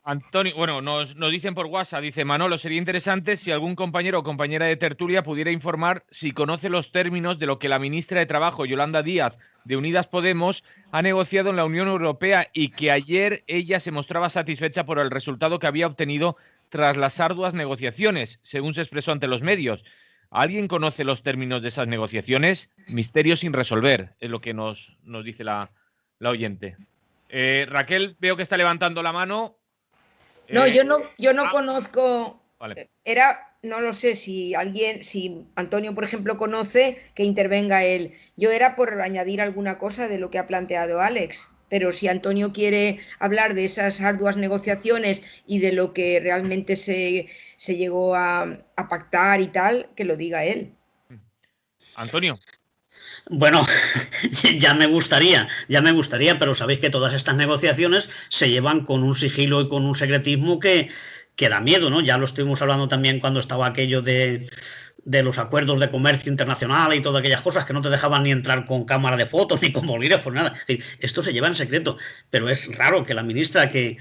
Speaker 2: Antonio, bueno, nos dicen por WhatsApp, dice Manolo, sería interesante si algún compañero o compañera de tertulia pudiera informar si conoce los términos de lo que la ministra de Trabajo, Yolanda Díaz, de Unidas Podemos, ha negociado en la Unión Europea y que ayer ella se mostraba satisfecha por el resultado que había obtenido tras las arduas negociaciones, según se expresó ante los medios. ¿Alguien conoce los términos de esas negociaciones? Misterio sin resolver, es lo que nos dice la oyente. Raquel, veo que está levantando la mano.
Speaker 4: No, yo no conozco.
Speaker 2: Vale.
Speaker 4: No lo sé si Antonio, por ejemplo, conoce, que intervenga él. Yo era por añadir alguna cosa de lo que ha planteado Alex, pero si Antonio quiere hablar de esas arduas negociaciones y de lo que realmente se llegó a pactar y tal, que lo diga él.
Speaker 2: Antonio.
Speaker 3: Bueno, ya me gustaría, pero sabéis que todas estas negociaciones se llevan con un sigilo y con un secretismo que que da miedo, ¿no? Ya lo estuvimos hablando también cuando estaba aquello de los acuerdos de comercio internacional y todas aquellas cosas que no te dejaban ni entrar con cámara de fotos ni con bolígrafos, nada. Es decir, esto se lleva en secreto, pero es raro que la ministra que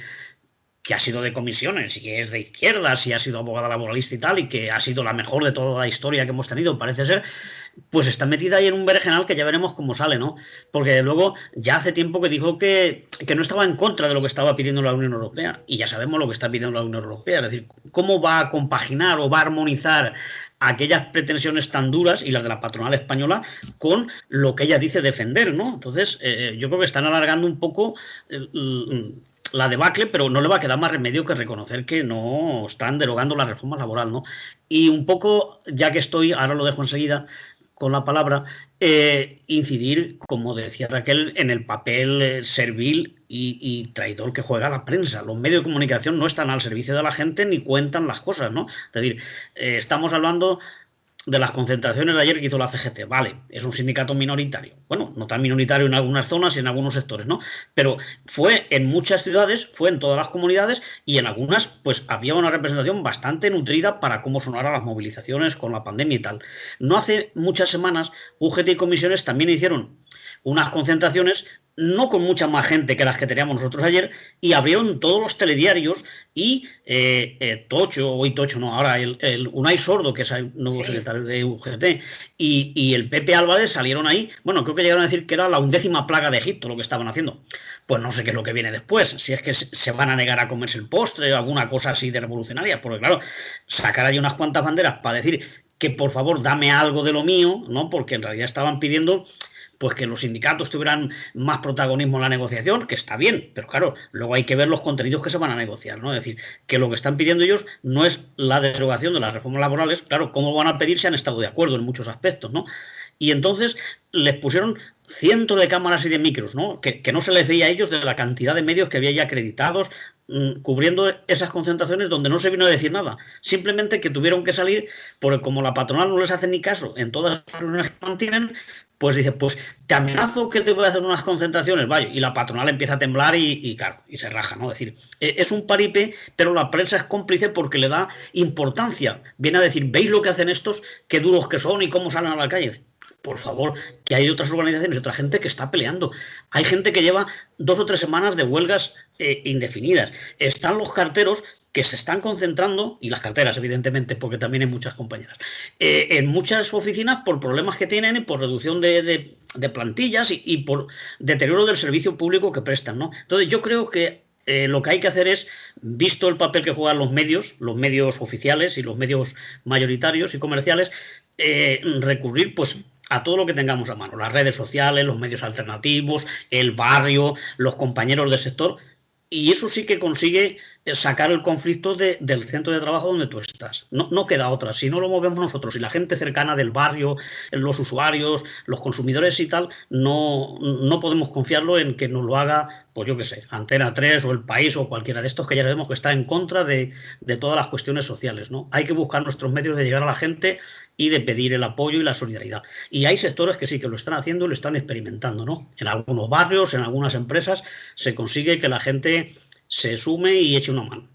Speaker 3: ha sido de comisiones y que es de izquierdas y ha sido abogada laboralista y tal, y que ha sido la mejor de toda la historia que hemos tenido, parece ser, pues está metida ahí en un berenjenal que ya veremos cómo sale, ¿no? Porque luego ya hace tiempo que dijo que no estaba en contra de lo que estaba pidiendo la Unión Europea, y ya sabemos lo que está pidiendo la Unión Europea, es decir, cómo va a compaginar o va a armonizar aquellas pretensiones tan duras y las de la patronal española con lo que ella dice defender, ¿no? Entonces, yo creo que están alargando un poco la debacle, pero no le va a quedar más remedio que reconocer que no están derogando la reforma laboral, ¿no? Y un poco, ya que estoy, ahora lo dejo enseguida con la palabra, incidir, como decía Raquel, en el papel servil y traidor que juega la prensa. Los medios de comunicación no están al servicio de la gente ni cuentan las cosas, ¿no? Es decir, estamos hablando de las concentraciones de ayer que hizo la CGT. Vale, es un sindicato minoritario. Bueno, no tan minoritario en algunas zonas y en algunos sectores, ¿no? Pero fue en muchas ciudades, fue en todas las comunidades, y en algunas pues había una representación bastante nutrida para cómo sonaran las movilizaciones con la pandemia y tal. No hace muchas semanas UGT y comisiones también hicieron unas concentraciones, no con mucha más gente que las que teníamos nosotros ayer, y abrieron todos los telediarios, y Tocho, hoy Tocho no, ahora el Unai Sordo, que es el nuevo secretario de UGT, y el Pepe Álvarez salieron ahí. Bueno, creo que llegaron a decir que era la 11ª plaga de Egipto lo que estaban haciendo. Pues no sé qué es lo que viene después, si es que se van a negar a comerse el postre o alguna cosa así de revolucionaria, porque claro, sacar ahí unas cuantas banderas para decir que por favor dame algo de lo mío, ¿no? Porque en realidad estaban pidiendo pues que los sindicatos tuvieran más protagonismo en la negociación, que está bien, pero claro, luego hay que ver los contenidos que se van a negociar, ¿no? Es decir, que lo que están pidiendo ellos no es la derogación de las reformas laborales, claro, ¿cómo van a pedir si han estado de acuerdo en muchos aspectos, ¿no? Y entonces les pusieron cientos de cámaras y de micros, ¿no? Que no se les veía a ellos de la cantidad de medios que había ya acreditados, cubriendo esas concentraciones donde no se vino a decir nada, simplemente que tuvieron que salir porque como la patronal no les hace ni caso en todas las reuniones que mantienen, pues dice, pues te amenazo que te voy a hacer unas concentraciones, vaya, y la patronal empieza a temblar y claro, y se raja, ¿no? Es decir, es un paripé, pero la prensa es cómplice porque le da importancia, viene a decir, ¿veis lo que hacen estos? Qué duros que son y cómo salen a la calle. Por favor, que hay otras organizaciones y otra gente que está peleando. Hay gente que lleva 2 o 3 semanas de huelgas indefinidas. Están los carteros que se están concentrando, y las carteras, evidentemente, porque también hay muchas compañeras, en muchas oficinas por problemas que tienen, por reducción de plantillas y por deterioro del servicio público que prestan, ¿no? Entonces, yo creo que lo que hay que hacer es, visto el papel que juegan los medios oficiales y los medios mayoritarios y comerciales, recurrir pues a todo lo que tengamos a mano, las redes sociales, los medios alternativos, el barrio, los compañeros del sector, y eso sí que consigue sacar el conflicto del centro de trabajo donde tú estás. No queda otra. Si no lo movemos nosotros y la gente cercana del barrio, los usuarios, los consumidores y tal, no podemos confiarlo en que nos lo haga, pues yo qué sé, Antena 3 o El País o cualquiera de estos que ya sabemos que está en contra de todas las cuestiones sociales, ¿no? Hay que buscar nuestros medios de llegar a la gente y de pedir el apoyo y la solidaridad. Y hay sectores que sí que lo están haciendo y lo están experimentando, ¿no? En algunos barrios, en algunas empresas, se consigue que la gente se sume y eche una mano.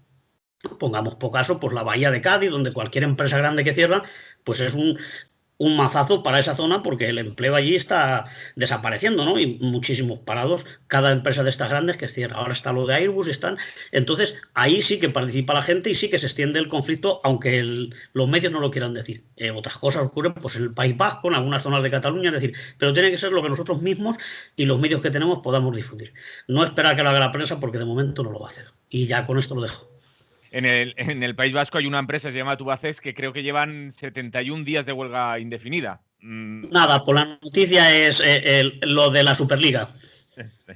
Speaker 3: Pongamos por caso pues la Bahía de Cádiz, donde cualquier empresa grande que cierra, pues es un mazazo para esa zona porque el empleo allí está desapareciendo, ¿no? Y muchísimos parados, cada empresa de estas grandes que cierra. Ahora está lo de Airbus y están. Entonces, ahí sí que participa la gente y sí que se extiende el conflicto, aunque los medios no lo quieran decir. Otras cosas ocurren pues en el País Vasco, en algunas zonas de Cataluña, es decir, pero tiene que ser lo que nosotros mismos y los medios que tenemos podamos difundir. No esperar que lo haga la prensa porque de momento no lo va a hacer. Y ya con esto lo dejo.
Speaker 2: En el País Vasco hay una empresa que se llama Tubacex que creo que llevan 71 días de huelga indefinida.
Speaker 3: Nada, por la noticia es lo de la Superliga.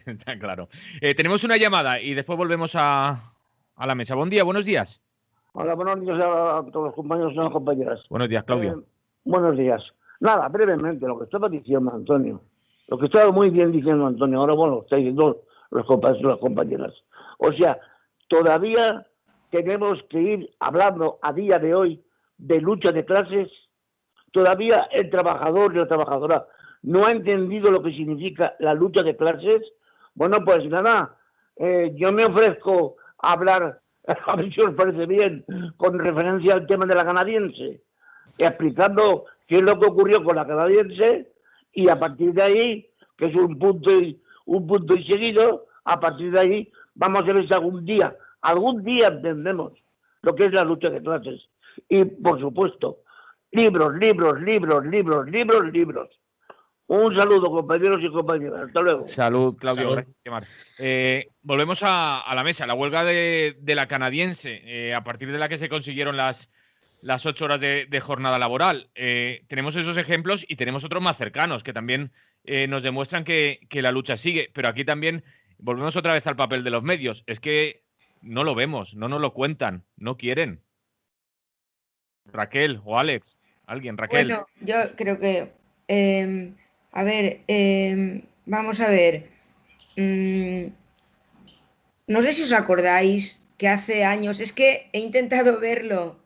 Speaker 2: Está claro. Tenemos una llamada y después volvemos a la mesa. Buen día, buenos días.
Speaker 7: Hola, buenos días a todos los compañeros y las compañeras.
Speaker 2: Buenos días, Claudio.
Speaker 7: Buenos días. Nada, brevemente, lo que estaba diciendo Antonio. Lo que estaba muy bien diciendo Antonio, ahora bueno, está diciendo los compañeros y las compañeras. O sea, todavía tenemos que ir hablando a día de hoy de lucha de clases. Todavía el trabajador y la trabajadora no ha entendido lo que significa la lucha de clases. Bueno, pues nada, yo me ofrezco a hablar a ver si os parece bien, con referencia al tema de la canadiense, explicando qué es lo que ocurrió con la canadiense y a partir de ahí, que es un punto y seguido, a partir de ahí vamos a ver si algún día entendemos lo que es la lucha de clases. Y, por supuesto, libros. Un saludo, compañeros y compañeras. Hasta luego.
Speaker 2: Salud, Claudio.
Speaker 3: Salud.
Speaker 2: Gracias. Volvemos a la mesa. La huelga de la canadiense, a partir de la que se consiguieron las 8 horas de jornada laboral. Tenemos esos ejemplos y tenemos otros más cercanos que también nos demuestran que la lucha sigue. Pero aquí también volvemos otra vez al papel de los medios. Es que no lo vemos, no nos lo cuentan, no quieren. Raquel o Alex, alguien, Raquel.
Speaker 4: Bueno, yo creo que, vamos a ver. No sé si os acordáis que hace años, es que he intentado verlo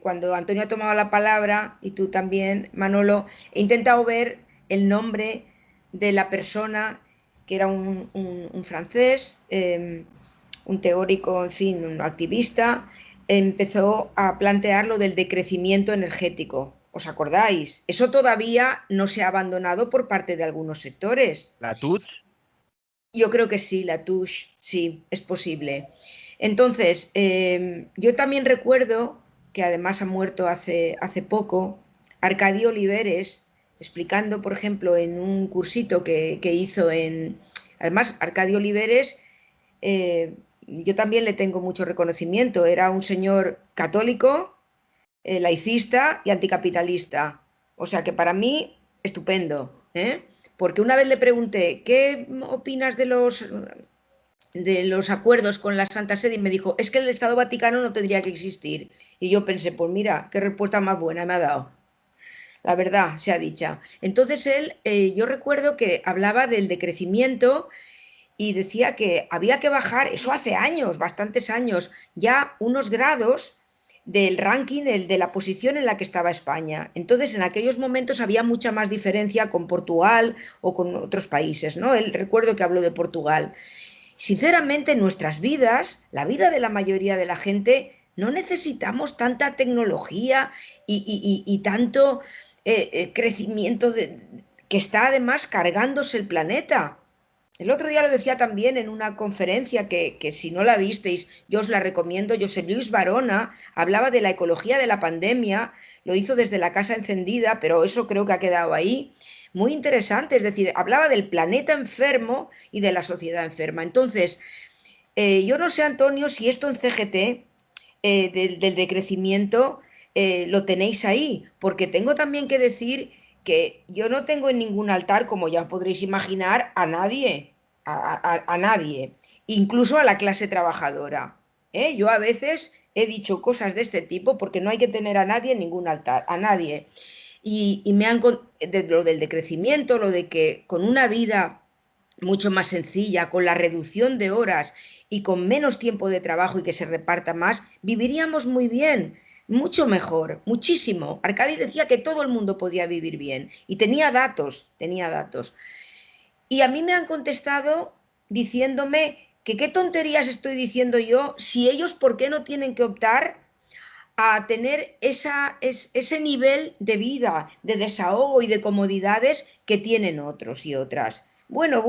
Speaker 4: cuando Antonio ha tomado la palabra y tú también, Manolo, he intentado ver el nombre de la persona que era un francés, un teórico, en fin, un activista, empezó a plantear lo del decrecimiento energético. ¿Os acordáis? Eso todavía no se ha abandonado por parte de algunos sectores.
Speaker 2: Latouche.
Speaker 4: Yo creo que sí, Latouche, sí, es posible. Entonces, yo también recuerdo que además ha muerto hace poco, Arcadio Oliveres, explicando, por ejemplo, en un cursito que hizo en... Además, Arcadio Oliveres, yo también le tengo mucho reconocimiento, era un señor católico, laicista y anticapitalista. O sea que para mí, estupendo, ¿eh? Porque una vez le pregunté, ¿qué opinas de los acuerdos con la Santa Sede? Y me dijo, es que el Estado Vaticano no tendría que existir. Y yo pensé, pues mira, qué respuesta más buena me ha dado. La verdad, sea dicha. Entonces él, yo recuerdo que hablaba del decrecimiento y decía que había que bajar, eso hace años, bastantes años, ya unos grados del ranking, de la posición en la que estaba España. Entonces, en aquellos momentos había mucha más diferencia con Portugal o con otros países, ¿no? Él, recuerdo que habló de Portugal. Sinceramente, en nuestras vidas, la vida de la mayoría de la gente, no necesitamos tanta tecnología y tanto crecimiento que está además cargándose el planeta. El otro día lo decía también en una conferencia que si no la visteis, yo os la recomiendo. José Luis Barona hablaba de la ecología de la pandemia, lo hizo desde la Casa Encendida, pero eso creo que ha quedado ahí. Muy interesante, es decir, hablaba del planeta enfermo y de la sociedad enferma. Entonces, yo no sé, Antonio, si esto en CGT, del decrecimiento, lo tenéis ahí, porque tengo también que decir que yo no tengo en ningún altar, como ya podréis imaginar, a nadie, a nadie, incluso a la clase trabajadora. Yo a veces he dicho cosas de este tipo porque no hay que tener a nadie en ningún altar, a nadie. Y me han de lo del decrecimiento, lo de que con una vida mucho más sencilla, con la reducción de horas y con menos tiempo de trabajo y que se reparta más, viviríamos muy bien. Mucho mejor, muchísimo. Arcadio decía que todo el mundo podía vivir bien y tenía datos. Y a mí me han contestado diciéndome que qué tonterías estoy diciendo yo, si ellos por qué no tienen que optar a tener ese nivel de vida, de desahogo y de comodidades que tienen otros y otras. Bueno,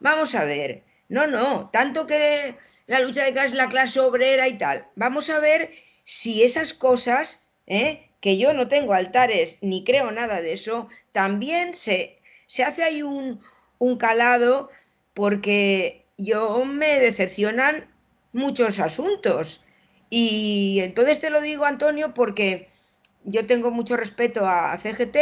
Speaker 4: vamos a ver. No, tanto que la lucha de clases, la clase obrera y tal. Vamos a ver si esas cosas, que yo no tengo altares ni creo nada de eso, también se hace ahí un calado, porque yo me decepcionan muchos asuntos. Y entonces te lo digo, Antonio, porque yo tengo mucho respeto a CGT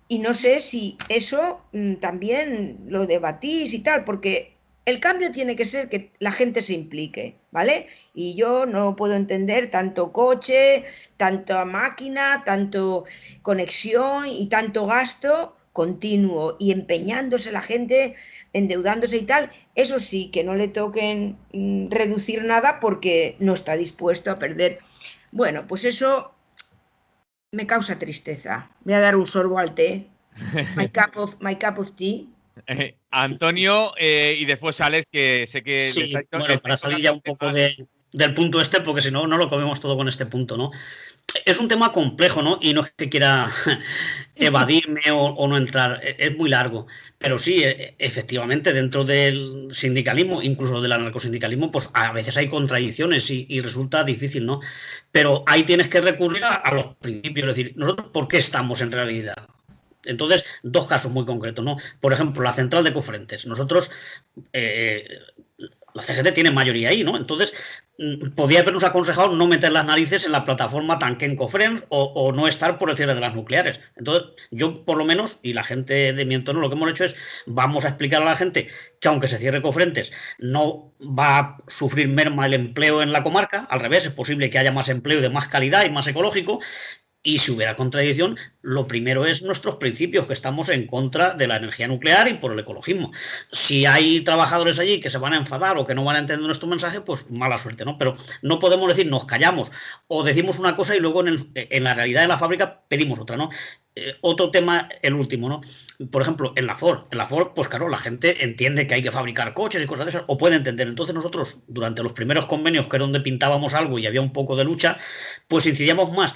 Speaker 4: y no sé si eso también lo debatís y tal, porque el cambio tiene que ser que la gente se implique, ¿vale? Y yo no puedo entender tanto coche, tanta máquina, tanto conexión y tanto gasto continuo y empeñándose la gente, endeudándose y tal. Eso sí, que no le toquen reducir nada porque no está dispuesto a perder. Bueno, pues eso me causa tristeza. Voy a dar un sorbo al té. My cup of tea.
Speaker 2: Antonio y después Alex, que sé que...
Speaker 3: Sí, bueno, para salir ya un poco del punto este, porque si no, no lo comemos todo con este punto, ¿no? Es un tema complejo, ¿no? Y no es que quiera evadirme o no entrar, es muy largo. Pero sí, efectivamente, dentro del sindicalismo, incluso del anarcosindicalismo, pues a veces hay contradicciones y resulta difícil, ¿no? Pero ahí tienes que recurrir a los principios, es decir, nosotros, ¿por qué estamos en realidad? Entonces, dos casos muy concretos, ¿no? Por ejemplo, la central de Cofrentes. Nosotros, la CGT tiene mayoría ahí, ¿no? Entonces, podría habernos aconsejado no meter las narices en la plataforma Tanquén Cofrents o no estar por el cierre de las nucleares. Entonces, yo por lo menos, y la gente de mi entorno, lo que hemos hecho es, vamos a explicar a la gente que aunque se cierre Cofrentes, no va a sufrir merma el empleo en la comarca, al revés, es posible que haya más empleo de más calidad y más ecológico. Y si hubiera contradicción, lo primero es nuestros principios, que estamos en contra de la energía nuclear y por el ecologismo. Si hay trabajadores allí que se van a enfadar o que no van a entender nuestro mensaje, pues mala suerte, ¿no? Pero no podemos decir nos callamos o decimos una cosa y luego en la realidad de la fábrica pedimos otra, ¿no? Otro tema, el último, ¿no? Por ejemplo, en la Ford, pues claro, la gente entiende que hay que fabricar coches y cosas de esas, o puede entender. Entonces nosotros, durante los primeros convenios, que era donde pintábamos algo y había un poco de lucha, pues incidíamos más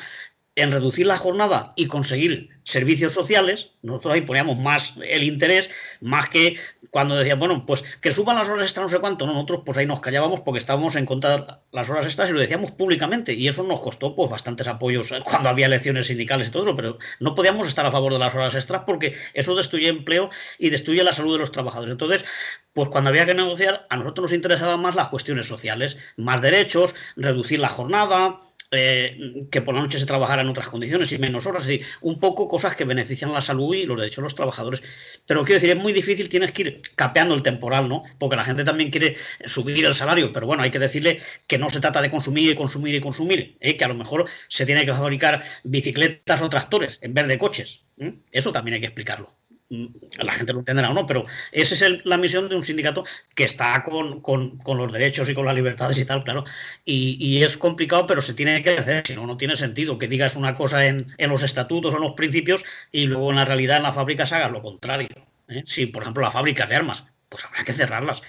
Speaker 3: en reducir la jornada y conseguir servicios sociales. Nosotros ahí poníamos más el interés, más que cuando decían, bueno, pues que suban las horas extras no sé cuánto, nosotros pues ahí nos callábamos porque estábamos en contra de las horas extras y lo decíamos públicamente, y eso nos costó pues bastantes apoyos cuando había elecciones sindicales y todo eso, pero no podíamos estar a favor de las horas extras porque eso destruye empleo y destruye la salud de los trabajadores. Entonces, pues cuando había que negociar, a nosotros nos interesaban más las cuestiones sociales, más derechos, reducir la jornada, que por la noche se trabajara en otras condiciones y menos horas, es decir, un poco cosas que benefician la salud y los derechos de los trabajadores. Pero quiero decir, es muy difícil, tienes que ir capeando el temporal, ¿no? Porque la gente también quiere subir el salario, pero bueno, hay que decirle que no se trata de consumir y consumir y consumir, que a lo mejor se tiene que fabricar bicicletas o tractores en vez de coches. Eso también hay que explicarlo. La gente lo entenderá o no, pero esa es la misión de un sindicato que está con los derechos y con las libertades y tal, claro. Y es complicado, pero se tiene que hacer, si no, no tiene sentido que digas una cosa en los estatutos o en los principios y luego en la realidad en la fábrica se haga lo contrario. Si, por ejemplo, la fábrica de armas, pues habrá que cerrarlas.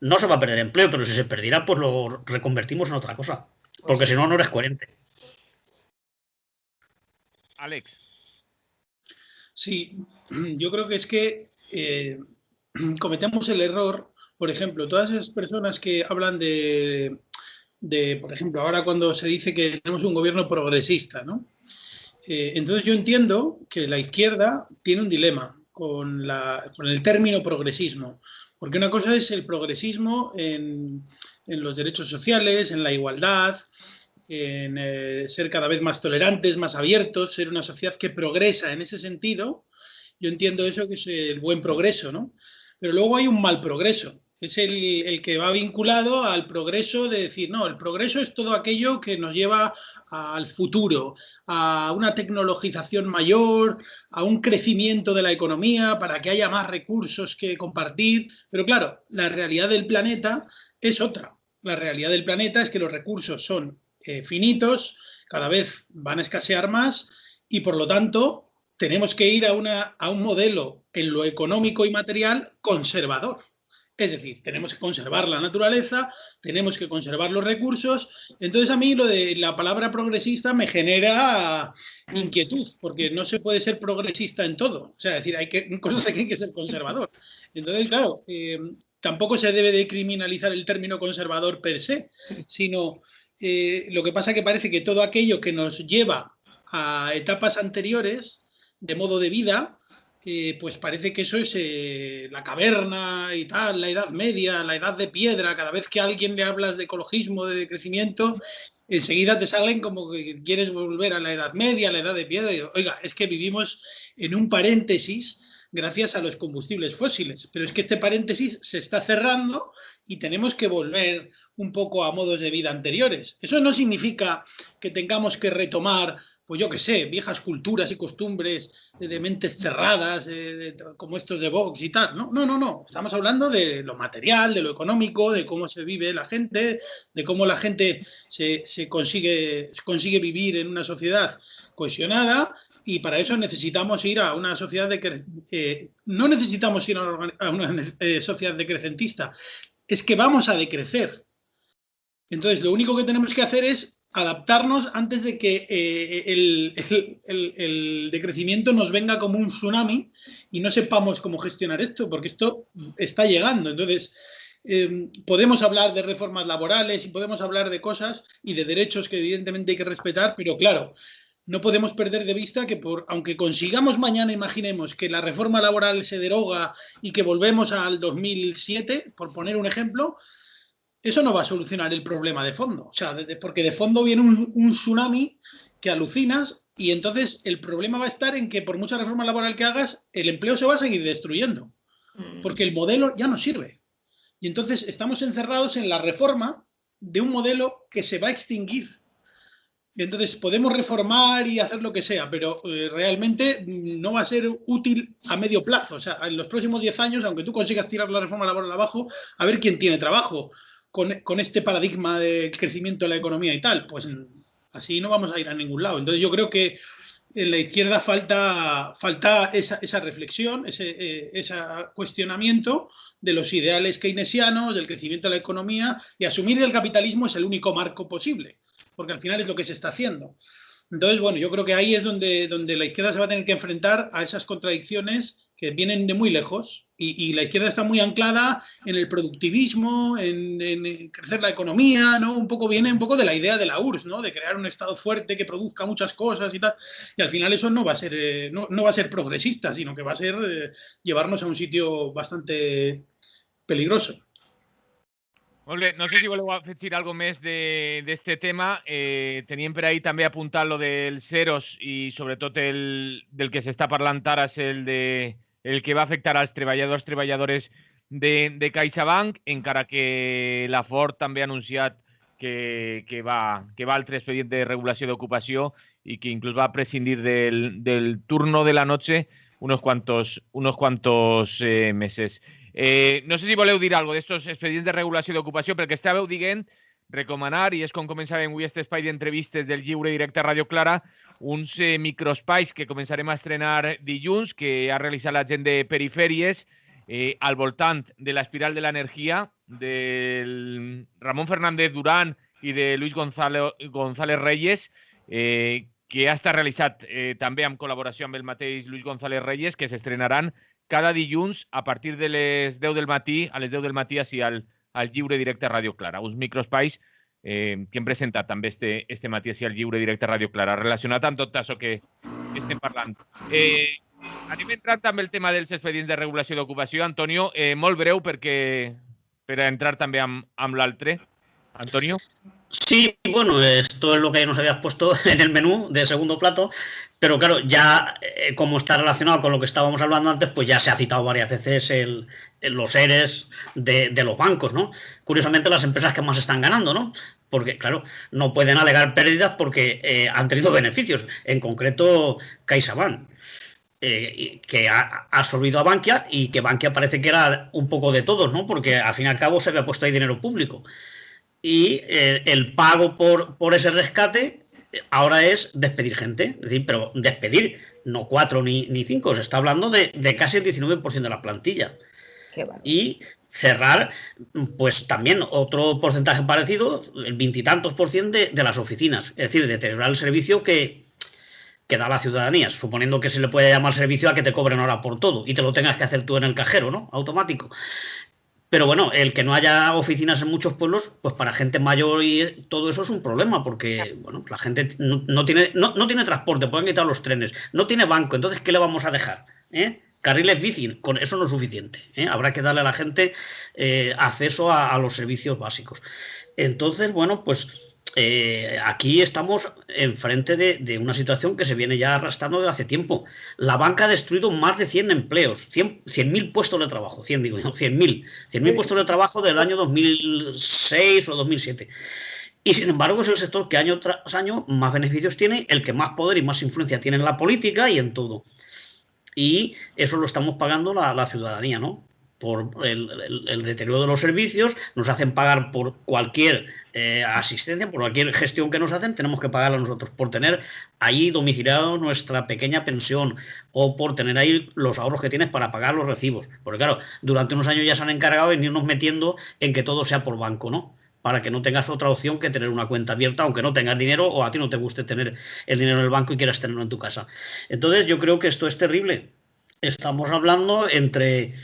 Speaker 3: No se va a perder empleo, pero si se perdiera, pues lo reconvertimos en otra cosa. Porque si no, no eres coherente.
Speaker 2: Alex.
Speaker 5: Sí, yo creo que es que cometemos el error, por ejemplo, todas esas personas que hablan de, por ejemplo, ahora cuando se dice que tenemos un gobierno progresista, ¿no? Entonces yo entiendo que la izquierda tiene un dilema con el término progresismo, porque una cosa es el progresismo en los derechos sociales, en la igualdad, en ser cada vez más tolerantes, más abiertos, ser una sociedad que progresa en ese sentido. Yo entiendo eso, que es el buen progreso, ¿no? Pero luego hay un mal progreso. Es el que va vinculado al progreso de decir, no, el progreso es todo aquello que nos lleva al futuro, a una tecnologización mayor, a un crecimiento de la economía para que haya más recursos que compartir. Pero claro, la realidad del planeta es otra. La realidad del planeta es que los recursos son finitos, cada vez van a escasear más y por lo tanto tenemos que ir a un modelo en lo económico y material conservador. Es decir, tenemos que conservar la naturaleza, tenemos que conservar los recursos. Entonces a mí lo de la palabra progresista me genera inquietud, porque no se puede ser progresista en todo. O sea, es decir, hay cosas que hay que ser conservador. Entonces, claro, tampoco se debe de criminalizar el término conservador per se, sino lo que pasa es que parece que todo aquello que nos lleva a etapas anteriores de modo de vida, pues parece que eso es la caverna y tal, la Edad Media, la Edad de Piedra. Cada vez que a alguien le hablas de ecologismo, de crecimiento, enseguida te salen como que quieres volver a la Edad Media, a la Edad de Piedra. Y, oiga, es que vivimos en un paréntesis gracias a los combustibles fósiles, pero es que este paréntesis se está cerrando y tenemos que volver un poco a modos de vida anteriores. Eso no significa que tengamos que retomar, pues yo qué sé, viejas culturas y costumbres de mentes cerradas, como estos de Vox y tal. No, no, no, no. Estamos hablando de lo material, de lo económico, de cómo se vive la gente, de cómo la gente se consigue vivir en una sociedad cohesionada. Y para eso necesitamos ir a una sociedad no necesitamos ir a una sociedad decrecentista, es que vamos a decrecer. Entonces, lo único que tenemos que hacer es adaptarnos antes de que el decrecimiento nos venga como un tsunami y no sepamos cómo gestionar esto, porque esto está llegando. Entonces, podemos hablar de reformas laborales y podemos hablar de cosas y de derechos que evidentemente hay que respetar, pero claro, no podemos perder de vista que aunque consigamos mañana, imaginemos que la reforma laboral se deroga y que volvemos al 2007, por poner un ejemplo, eso no va a solucionar el problema de fondo. O sea, porque de fondo viene un tsunami que alucinas y entonces el problema va a estar en que por mucha reforma laboral que hagas, el empleo se va a seguir destruyendo, porque el modelo ya no sirve. Y entonces estamos encerrados en la reforma de un modelo que se va a extinguir. Y entonces podemos reformar y hacer lo que sea, pero realmente no va a ser útil a medio plazo. O sea, en los próximos 10 años, aunque tú consigas tirar la reforma laboral abajo, a ver quién tiene trabajo con este paradigma de crecimiento de la economía y tal. Pues así no vamos a ir a ningún lado. Entonces yo creo que en la izquierda falta esa reflexión, ese cuestionamiento de los ideales keynesianos, del crecimiento de la economía y asumir que el capitalismo es el único marco posible, porque al final es lo que se está haciendo. Entonces, bueno, yo creo que ahí es donde la izquierda se va a tener que enfrentar a esas contradicciones que vienen de muy lejos y la izquierda está muy anclada en el productivismo, en crecer la economía, ¿no? Viene un poco de la idea de la URSS, ¿no? De crear un Estado fuerte que produzca muchas cosas y tal. Y al final eso no va a ser, no va a ser progresista, sino que va a ser llevarnos a un sitio bastante peligroso.
Speaker 2: Molt bé, no sé si voleu afegir alguna més d'este tema. Teníem per ahí també apuntat lo dels EROs i sobretot del que s'està parlant ara és el que va afectar als treballadores de CaixaBank, encara que la Ford també ha anunciat que va a altre expedient de regulació d'ocupació i que inclús va prescindir del turno de la noche unos cuantos meses. No sé si voleu dir alguna cosa d'estos expedients de regulació d'ocupació, perquè estàveu dient, recomanar, i és com començàvem avui aquest espai d'entrevistes del Lliure Directe a Ràdio Clara, uns microespais que començarem a estrenar dilluns, que ha realitzat la gent de Perifèries, al voltant de l'espiral de l'energia, del Ramon Fernández Durán i de Luis González Reyes, que ha estat realitzat també en col·laboració amb el mateix Luis González Reyes, que s'estrenaran cada dilluns a partir de les 10 del matí, a les 10 del matí, així al Lliure Directe a Ràdio Clara. Uns microespais que hem presentat també este matí així al Lliure Directe a Ràdio Clara, relacionat amb tot això que estem parlant. Anem entrant també el tema dels expedients de regulació d'ocupació. Antonio, molt breu per entrar també amb l'altre. Antonio.
Speaker 3: Sí, bueno, esto es lo que nos habías puesto en el menú de segundo plato, pero claro, ya como está relacionado con lo que estábamos hablando antes, pues ya se ha citado varias veces los EREs de los bancos, ¿no? Curiosamente las empresas que más están ganando, ¿no? Porque, claro, no pueden alegar pérdidas porque han tenido beneficios, en concreto CaixaBank. Que ha absorbido a Bankia y que Bankia parece que era un poco de todos, ¿no? Porque al fin y al cabo se había puesto ahí dinero público. Y el pago por ese rescate ahora es despedir gente, es decir, pero despedir, no 4 ni 5, se está hablando de casi el 19% de la plantilla.
Speaker 4: Qué bueno.
Speaker 3: Y cerrar, pues también otro porcentaje parecido, el 20 y tantos % de las oficinas, es decir, deteriorar el servicio que da la ciudadanía, suponiendo que se le puede llamar servicio a que te cobren ahora por todo y te lo tengas que hacer tú en el cajero, ¿no? Automático. Pero bueno, el que no haya oficinas en muchos pueblos, pues para gente mayor y todo eso es un problema, porque bueno, la gente no tiene transporte, pueden quitar los trenes, no tiene banco, entonces ¿qué le vamos a dejar? Carriles bici, con eso no es suficiente. Habrá que darle a la gente acceso a los servicios básicos. Entonces, bueno, pues aquí estamos enfrente de una situación que se viene ya arrastrando desde hace tiempo. La banca ha destruido más de 100 empleos, 100.000 puestos de trabajo, 100.000 puestos de trabajo del año 2006 o 2007. Y sin embargo es el sector que año tras año más beneficios tiene, el que más poder y más influencia tiene en la política y en todo. Y eso lo estamos pagando la ciudadanía, ¿no? Por el deterioro de los servicios, nos hacen pagar por cualquier asistencia, por cualquier gestión que nos hacen, tenemos que pagarla nosotros, por tener ahí domiciliado nuestra pequeña pensión o por tener ahí los ahorros que tienes para pagar los recibos. Porque claro, durante unos años ya se han encargado de irnos metiendo en que todo sea por banco, ¿no? para que no tengas otra opción que tener una cuenta abierta, aunque no tengas dinero o a ti no te guste tener el dinero en el banco y quieras tenerlo en tu casa. Entonces yo creo que esto es terrible. Estamos hablando entre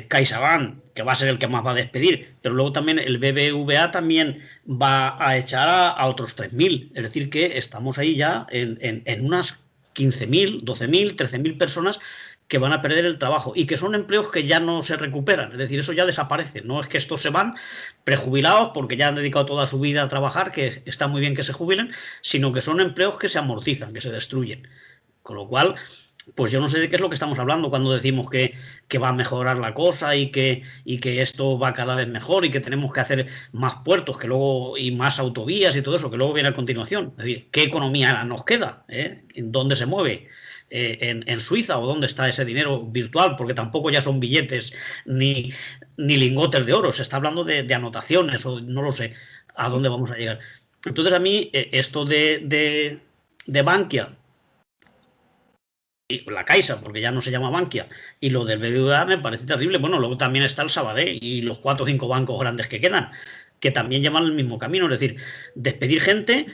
Speaker 3: CaixaBank, que va a ser el que más va a despedir, pero luego también el BBVA también va a echar a otros 3.000. Es decir, que estamos ahí ya en unas 15.000, 12.000, 13.000 personas que van a perder el trabajo y que son empleos que ya no se recuperan. Es decir, eso ya desaparece. No es que estos se van prejubilados porque ya han dedicado toda su vida a trabajar, que está muy bien que se jubilen, sino que son empleos que se amortizan, que se destruyen. Con lo cual, pues yo no sé de qué es lo que estamos hablando cuando decimos que va a mejorar la cosa y que esto va cada vez mejor y que tenemos que hacer más puertos que luego y más autovías y todo eso que luego viene a continuación. Es decir, ¿qué economía nos queda? ¿En dónde se mueve? En Suiza o dónde está ese dinero virtual, porque tampoco ya son billetes ni lingotes de oro, se está hablando de anotaciones o no lo sé a dónde vamos a llegar. Entonces a mí esto de Bankia y la Caixa, porque ya no se llama Bankia, y lo del BBVA me parece terrible. Bueno, luego también está el Sabadell y los 4 o 5 bancos grandes que quedan, que también llevan el mismo camino, es decir, despedir gente,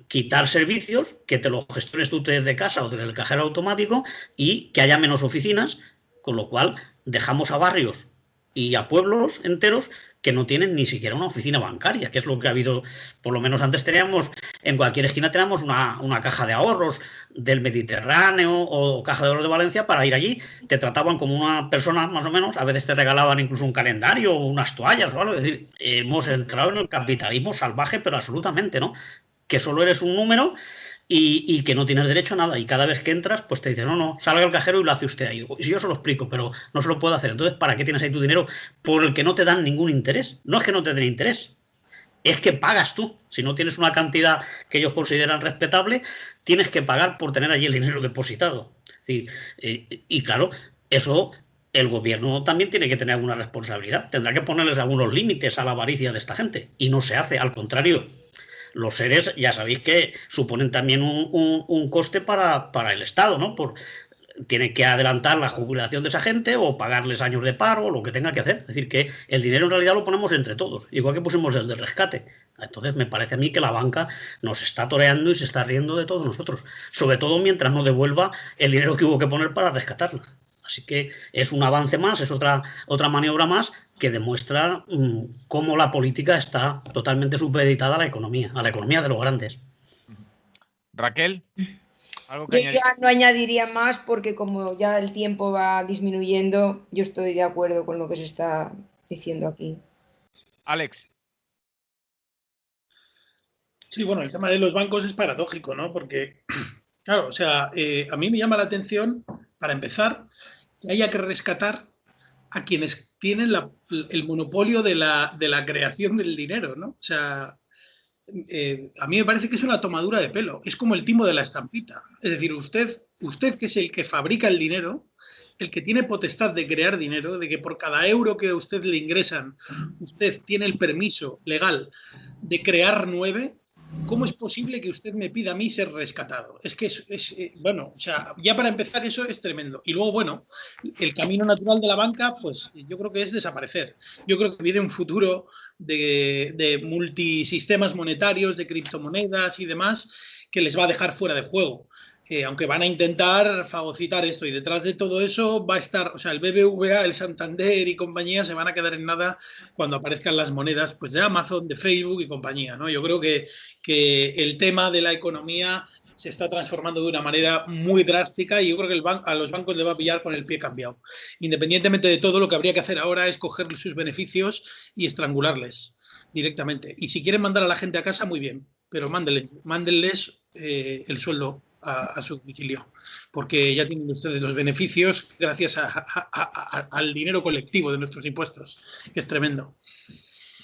Speaker 3: quitar servicios, que te los gestiones tú desde casa o desde el cajero automático y que haya menos oficinas, con lo cual dejamos a barrios y a pueblos enteros que no tienen ni siquiera una oficina bancaria, que es lo que ha habido. Por lo menos antes teníamos, en cualquier esquina teníamos una caja de ahorros del Mediterráneo o caja de ahorros de Valencia para ir allí. Te trataban como una persona más o menos, a veces te regalaban incluso un calendario o unas toallas o algo. Es decir, hemos entrado en el capitalismo salvaje, pero absolutamente, ¿no? Que solo eres un número y que no tienes derecho a nada. Y cada vez que entras, pues te dicen, no, salga el cajero y lo hace usted ahí. Si yo se lo explico, pero no se lo puedo hacer. Entonces, ¿para qué tienes ahí tu dinero por el que no te dan ningún interés? No es que no te den interés, es que pagas tú. Si no tienes una cantidad que ellos consideran respetable, tienes que pagar por tener allí el dinero depositado. Es decir, y claro, eso el gobierno también tiene que tener alguna responsabilidad. Tendrá que ponerles algunos límites a la avaricia de esta gente. Y no se hace, al contrario. Los seres, ya sabéis que suponen también un coste para el Estado, ¿no? Tiene que adelantar la jubilación de esa gente o pagarles años de paro o lo que tenga que hacer. Es decir, que el dinero en realidad lo ponemos entre todos, igual que pusimos el del rescate. Entonces me parece a mí que la banca nos está toreando y se está riendo de todos nosotros, sobre todo mientras no devuelva el dinero que hubo que poner para rescatarla. Así que es un avance más, es otra maniobra más que demuestra cómo la política está totalmente supeditada a la economía de los grandes.
Speaker 2: Raquel, ¿algo que
Speaker 4: yo ya no añadiría más porque como ya el tiempo va disminuyendo, yo estoy de acuerdo con lo que se está diciendo aquí.
Speaker 2: Alex.
Speaker 5: Sí, bueno, el tema de los bancos es paradójico, ¿no? Porque, claro, o sea, a mí me llama la atención, para empezar, que haya que rescatar a quienes tienen el monopolio de la creación del dinero, ¿no? O sea, a mí me parece que es una tomadura de pelo. Es como el timo de la estampita. Es decir, usted que es el que fabrica el dinero, el que tiene potestad de crear dinero, de que por cada euro que a usted le ingresan, usted tiene el permiso legal de crear 9, ¿cómo es posible que usted me pida a mí ser rescatado? Es que bueno, o sea, ya para empezar eso es tremendo. Y luego, bueno, el camino natural de la banca, pues yo creo que es desaparecer. Yo creo que viene un futuro de multisistemas monetarios, de criptomonedas y demás, que les va a dejar fuera de juego. Aunque van a intentar fagocitar esto, y detrás de todo eso va a estar, o sea, el BBVA, el Santander y compañía se van a quedar en nada cuando aparezcan las monedas pues de Amazon, de Facebook y compañía, ¿no? Yo creo que el tema de la economía se está transformando de una manera muy drástica y yo creo que a los bancos les va a pillar con el pie cambiado. Independientemente de todo, lo que habría que hacer ahora es coger sus beneficios y estrangularles directamente. Y si quieren mandar a la gente a casa, muy bien, pero mándenles el sueldo a su domicilio, porque ya tienen ustedes los beneficios gracias al dinero colectivo de nuestros impuestos, que es tremendo.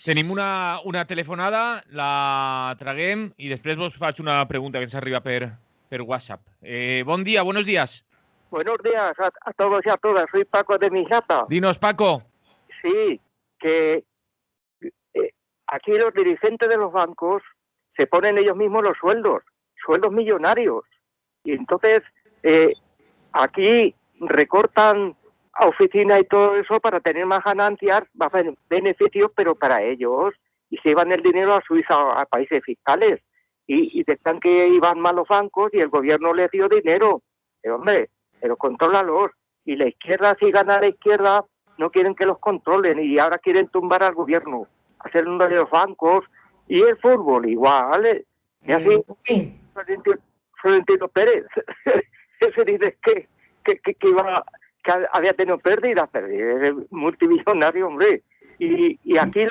Speaker 2: Tenim una telefonada, la traguem i després vos faig una pregunta que ens arriba per WhatsApp. Bon dia, buenos días.
Speaker 8: Buenos días a todos y a todas, soy Paco de Mijata.
Speaker 2: Dinos, Paco.
Speaker 8: Sí, que aquí los dirigentes de los bancos se ponen ellos mismos los sueldos millonarios. Y entonces aquí recortan a oficina y todo eso para tener más ganancias, más beneficios, pero para ellos. y se iban el dinero a Suiza, a países fiscales. Y decían que iban mal los bancos y el gobierno les dio dinero. Pero hombre, pero contrólalos. Y la izquierda, si gana la izquierda, no quieren que los controlen y ahora quieren tumbar al gobierno, hacer uno de los bancos y el fútbol igual. Y así, Florentino Pérez, ese dice que había tenido pérdidas, es multimillonario, hombre. Y aquí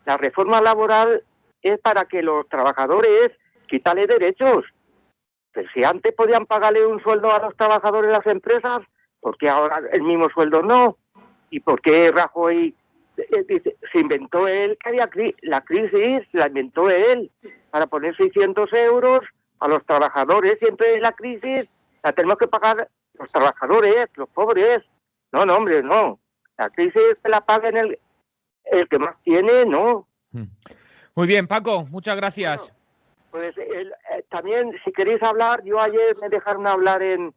Speaker 8: la reforma laboral es para que los trabajadores quitarle derechos. Pues si antes podían pagarle un sueldo a los trabajadores de las empresas, ¿por qué ahora el mismo sueldo no? ¿Y por qué Rajoy se inventó él que había la crisis? La inventó él para poner 600 euros a los trabajadores. Siempre la crisis la tenemos que pagar los trabajadores, los pobres. No, hombre, no. La crisis se la paga el que más tiene, no.
Speaker 2: Muy bien, Paco, muchas gracias.
Speaker 8: Bueno, pues también, si queréis hablar, yo ayer me dejaron hablar en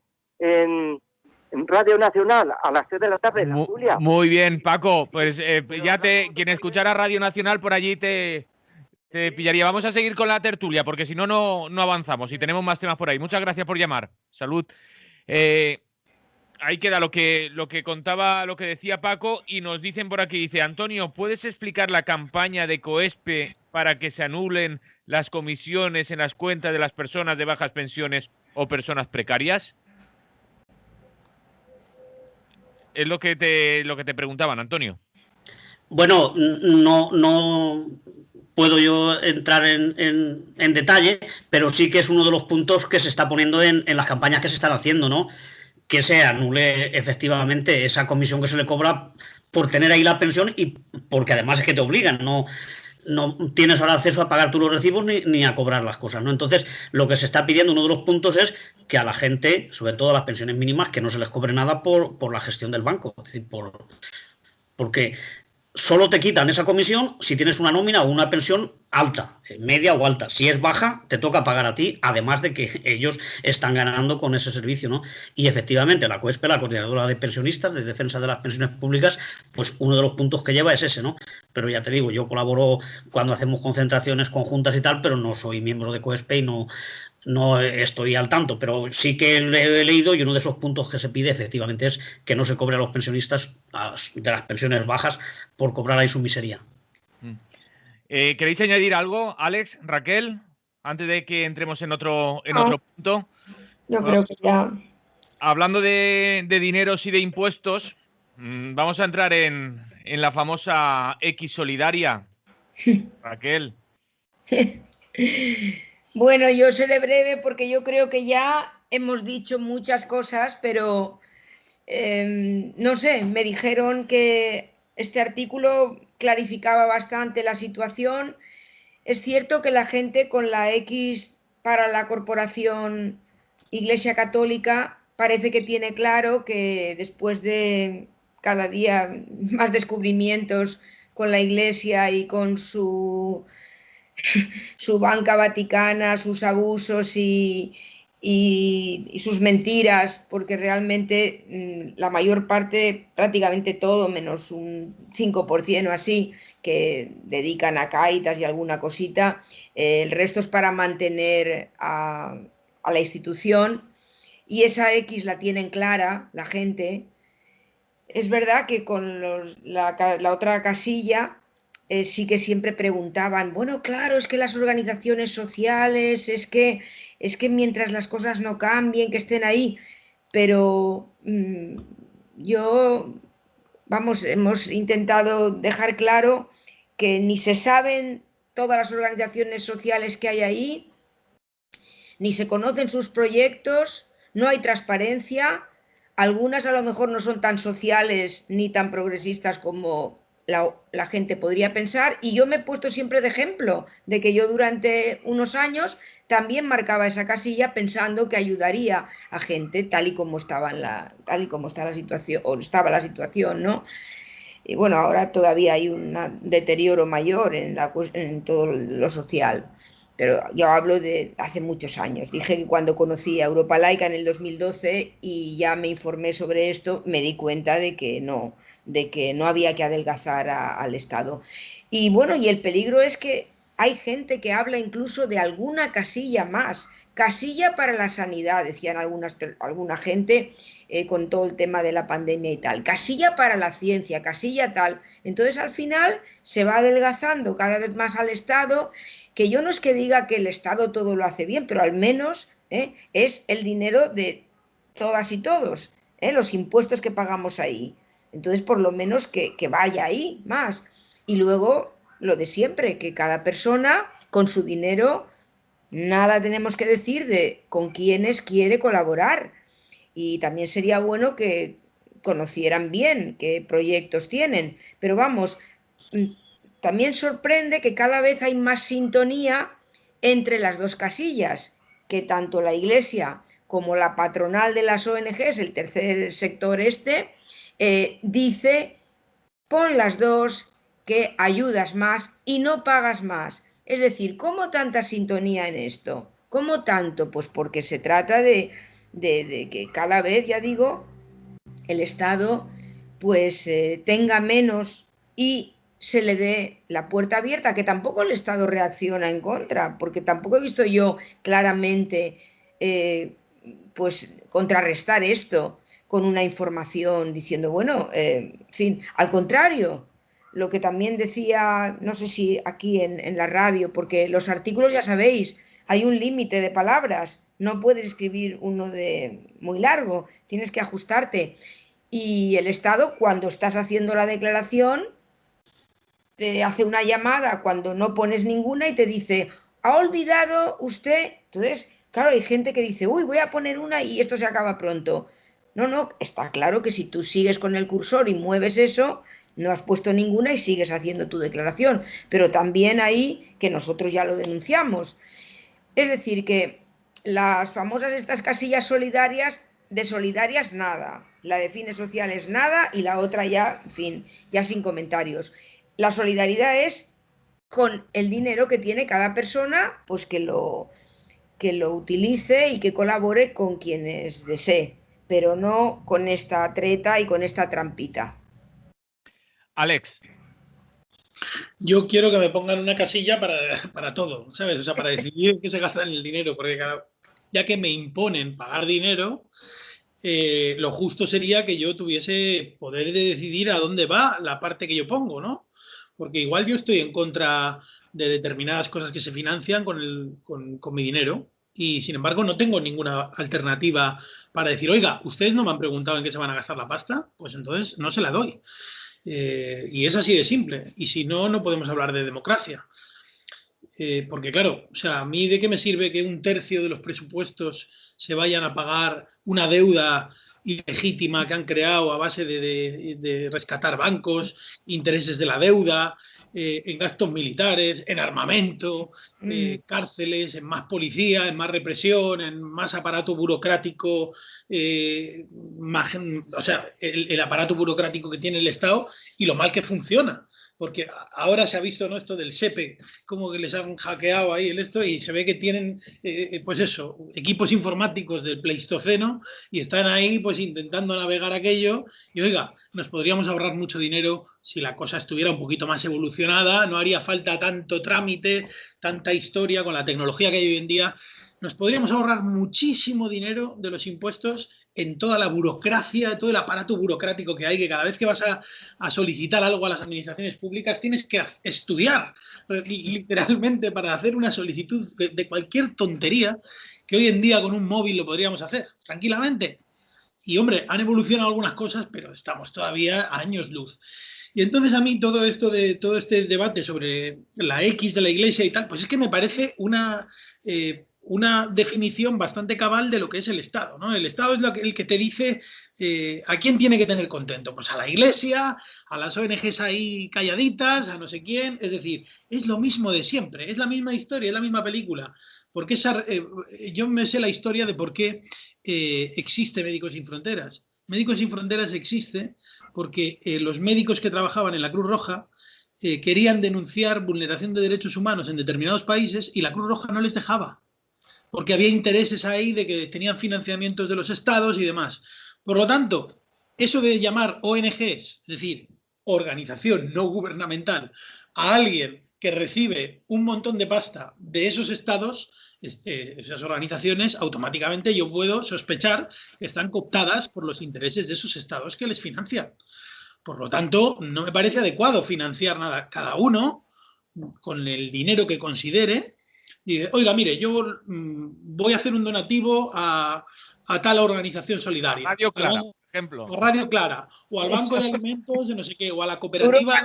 Speaker 8: Radio Nacional a las 3 de la tarde en la Julia.
Speaker 2: Muy bien, Paco. Pues quien escuchara Radio Nacional por allí te pillaría. Vamos a seguir con la tertulia, porque si no, no avanzamos y tenemos más temas por ahí. Muchas gracias por llamar. Salud. Ahí queda lo que contaba, lo que decía Paco, y nos dicen por aquí, dice Antonio, ¿puedes explicar la campaña de COESPE para que se anulen las comisiones en las cuentas de las personas de bajas pensiones o personas precarias? Es lo que te preguntaban, Antonio.
Speaker 3: Bueno, no puedo yo entrar en detalle, pero sí que es uno de los puntos que se está poniendo en las campañas que se están haciendo, ¿no? Que se anule efectivamente esa comisión que se le cobra por tener ahí la pensión y porque además es que te obligan, no tienes ahora acceso a pagar tú los recibos ni a cobrar las cosas, ¿no? Entonces, lo que se está pidiendo, uno de los puntos es que a la gente, sobre todo a las pensiones mínimas, que no se les cobre nada por la gestión del banco, es decir, porque solo te quitan esa comisión si tienes una nómina o una pensión alta, media o alta. Si es baja, te toca pagar a ti, además de que ellos están ganando con ese servicio, ¿no? Y efectivamente, la COESPE, la Coordinadora de Pensionistas, de Defensa de las Pensiones Públicas, pues uno de los puntos que lleva es ese, ¿no? Pero ya te digo, yo colaboro cuando hacemos concentraciones conjuntas y tal, pero no soy miembro de COESPE y no estoy al tanto, pero sí que he leído y uno de esos puntos que se pide efectivamente es que no se cobre a los pensionistas de las pensiones bajas por cobrar ahí su miseria.
Speaker 2: ¿Queréis añadir algo, Alex, Raquel, antes de que entremos en otro punto?
Speaker 4: Yo creo que ya.
Speaker 2: Hablando de dineros y de impuestos, vamos a entrar en la famosa X solidaria. Raquel.
Speaker 4: Bueno, yo seré breve porque yo creo que ya hemos dicho muchas cosas, pero no sé, me dijeron que este artículo clarificaba bastante la situación. Es cierto que la gente con la X para la corporación Iglesia Católica parece que tiene claro que después de cada día más descubrimientos con la Iglesia y con su banca vaticana, sus abusos y sus mentiras, porque realmente la mayor parte, prácticamente todo, menos un 5% o así, que dedican a Cáritas y alguna cosita, el resto es para mantener a la institución, y esa X la tienen clara la gente. Es verdad que con la otra casilla sí que siempre preguntaban, bueno, claro, es que las organizaciones sociales, es que mientras las cosas no cambien, que estén ahí, pero hemos intentado dejar claro que ni se saben todas las organizaciones sociales que hay ahí, ni se conocen sus proyectos, no hay transparencia, algunas a lo mejor no son tan sociales ni tan progresistas como la gente podría pensar, y yo me he puesto siempre de ejemplo de que yo durante unos años también marcaba esa casilla pensando que ayudaría a gente tal y como estaba la situación, o estaba la situación, ¿no? Y bueno, ahora todavía hay un deterioro mayor en todo lo social. pero yo hablo de hace muchos años. Dije que cuando conocí a Europa Laica en el 2012 y ya me informé sobre esto, me di cuenta de que no había que adelgazar al Estado. Y bueno, y el peligro es que hay gente que habla incluso de alguna casilla más, casilla para la sanidad, decían alguna gente con todo el tema de la pandemia y tal, casilla para la ciencia, casilla tal. Entonces al final se va adelgazando cada vez más al Estado, que yo no es que diga que el Estado todo lo hace bien, pero al menos es el dinero de todas y todos, los impuestos que pagamos ahí. Entonces, por lo menos que vaya ahí más. Y luego, lo de siempre, que cada persona con su dinero, nada tenemos que decir de con quiénes quiere colaborar. Y también sería bueno que conocieran bien qué proyectos tienen. Pero vamos, también sorprende que cada vez hay más sintonía entre las dos casillas, que tanto la Iglesia como la patronal de las ONGs, el tercer sector dice, pon las dos, que ayudas más y no pagas más. Es decir, ¿cómo tanta sintonía en esto? ¿Cómo tanto? Pues porque se trata de que cada vez, ya digo, el Estado pues tenga menos y se le dé la puerta abierta, que tampoco el Estado reacciona en contra, porque tampoco he visto yo claramente pues contrarrestar esto con una información diciendo, bueno, en fin, al contrario, lo que también decía, no sé si aquí en la radio, porque los artículos ya sabéis, hay un límite de palabras, no puedes escribir uno de muy largo, tienes que ajustarte. Y el Estado, cuando estás haciendo la declaración, te hace una llamada cuando no pones ninguna y te dice, ¿ha olvidado usted? Entonces, claro, hay gente que dice, uy, voy a poner una y esto se acaba pronto. No, no, está claro que si tú sigues con el cursor y mueves eso, no has puesto ninguna y sigues haciendo tu declaración. Pero también ahí que nosotros ya lo denunciamos. Es decir, que las famosas estas casillas solidarias, de solidarias nada, la de fines sociales nada y la otra ya, en fin, ya sin comentarios. La solidaridad es con el dinero que tiene cada persona, pues que lo utilice y que colabore con quienes desee, pero no con esta treta y con esta trampita.
Speaker 2: Alex.
Speaker 5: Yo quiero que me pongan una casilla para todo, ¿sabes? O sea, para decidir qué se gasta en el dinero, porque ya que me imponen pagar dinero, lo justo sería que yo tuviese poder de decidir a dónde va la parte que yo pongo, ¿no? Porque igual yo estoy en contra de determinadas cosas que se financian con mi dinero y, sin embargo, no tengo ninguna alternativa para decir, oiga, ustedes no me han preguntado en qué se van a gastar la pasta, pues entonces no se la doy. Y es así de simple. Y si no, no podemos hablar de democracia. Porque claro, o sea, ¿a mí de qué me sirve que un tercio de los presupuestos se vayan a pagar una deuda ilegítima que han creado a base de rescatar bancos, intereses de la deuda, en gastos militares, en armamento, cárceles, en más policía, en más represión, en más aparato burocrático, o sea, el aparato burocrático que tiene el Estado y lo mal que funciona? Porque ahora se ha visto, ¿no?, esto del SEPE, como que les han hackeado ahí y se ve que tienen, pues eso, equipos informáticos del Pleistoceno y están ahí pues intentando navegar aquello. Y oiga, nos podríamos ahorrar mucho dinero si la cosa estuviera un poquito más evolucionada, no haría falta tanto trámite, tanta historia con la tecnología que hay hoy en día. Nos podríamos ahorrar muchísimo dinero de los impuestos en toda la burocracia, todo el aparato burocrático que hay, que cada vez que vas a solicitar algo a las administraciones públicas tienes que estudiar literalmente para hacer una solicitud de cualquier tontería, que hoy en día con un móvil lo podríamos hacer tranquilamente. Y hombre, han evolucionado algunas cosas, pero estamos todavía a años luz. Y entonces a mí todo este debate sobre la X de la Iglesia y tal, pues es que me parece una definición bastante cabal de lo que es el Estado, ¿no? El Estado es el que te dice a quién tiene que tener contento. Pues a la Iglesia, a las ONGs ahí calladitas, a no sé quién. Es decir, es lo mismo de siempre, es la misma historia, es la misma película. Porque yo me sé la historia de por qué existe Médicos Sin Fronteras. Médicos Sin Fronteras existe porque los médicos que trabajaban en la Cruz Roja querían denunciar vulneración de derechos humanos en determinados países y la Cruz Roja no les dejaba, porque había intereses ahí de que tenían financiamientos de los estados y demás. Por lo tanto, eso de llamar ONGs, es decir, organización no gubernamental, a alguien que recibe un montón de pasta de esos estados, esas organizaciones, automáticamente yo puedo sospechar que están cooptadas por los intereses de esos estados que les financian. Por lo tanto, no me parece adecuado financiar nada. Cada uno, con el dinero que considere, dice, oiga, mire, yo voy a hacer un donativo a tal organización solidaria.
Speaker 2: Radio Clara, por ejemplo.
Speaker 5: A Radio Clara, o al Banco de Alimentos de no sé qué, o a la cooperativa,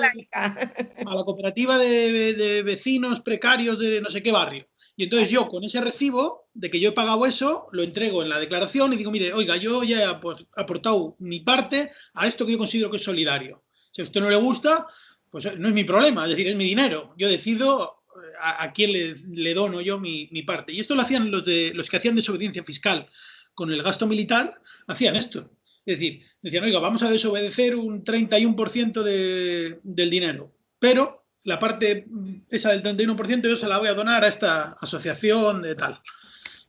Speaker 5: de vecinos precarios de no sé qué barrio. Y entonces yo, con ese recibo de que yo he pagado eso, lo entrego en la declaración y digo, mire, oiga, yo ya he aportado mi parte a esto que yo considero que es solidario. Si a usted no le gusta, pues no es mi problema, es decir, es mi dinero. Yo decido a quién le dono yo mi parte. Y esto lo hacían los que hacían desobediencia fiscal con el gasto militar, hacían esto. Es decir, decían, oiga, vamos a desobedecer un 31% del dinero, pero la parte esa del 31% yo se la voy a donar a esta asociación de tal.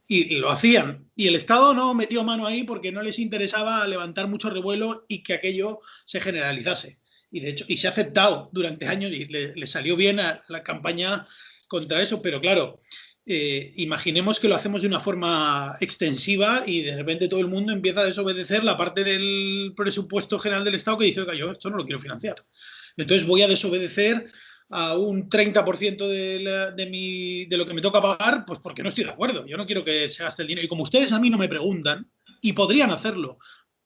Speaker 5: Y lo hacían. Y el Estado no metió mano ahí porque no les interesaba levantar mucho revuelo y que aquello se generalizase. Y de hecho, y se ha aceptado durante años y le salió bien a la campaña contra eso, pero claro, imaginemos que lo hacemos de una forma extensiva y de repente todo el mundo empieza a desobedecer la parte del presupuesto general del Estado que dice, oiga, yo esto no lo quiero financiar. Entonces voy a desobedecer a un 30% de lo que me toca pagar, pues porque no estoy de acuerdo. Yo no quiero que se gaste el dinero. Y como ustedes a mí no me preguntan, y podrían hacerlo,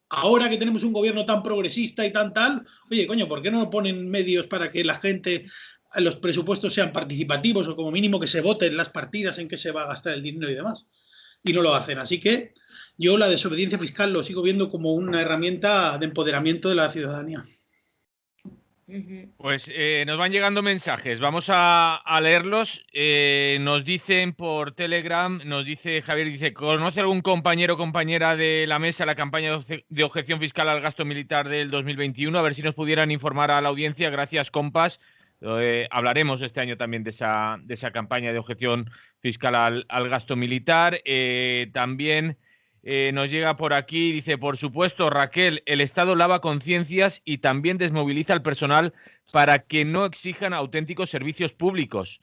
Speaker 5: ahora que tenemos un gobierno tan progresista y tan tal, oye, coño, ¿por qué no ponen medios para que la gente, los presupuestos sean participativos o como mínimo que se voten las partidas en que se va a gastar el dinero y demás? Y no lo hacen. Así que yo la desobediencia fiscal lo sigo viendo como una herramienta de empoderamiento de la ciudadanía.
Speaker 2: Pues nos van llegando mensajes, vamos a leerlos. Nos dicen por Telegram, nos dice Javier, dice, ¿conoce algún compañero o compañera de la mesa la campaña de objeción fiscal al gasto militar del 2021? A ver si nos pudieran informar a la audiencia. Gracias, compas. Hablaremos este año también de esa campaña de objeción fiscal al gasto militar. También nos llega por aquí, dice, por supuesto, Raquel, el Estado lava conciencias y también desmoviliza al personal para que no exijan auténticos servicios públicos.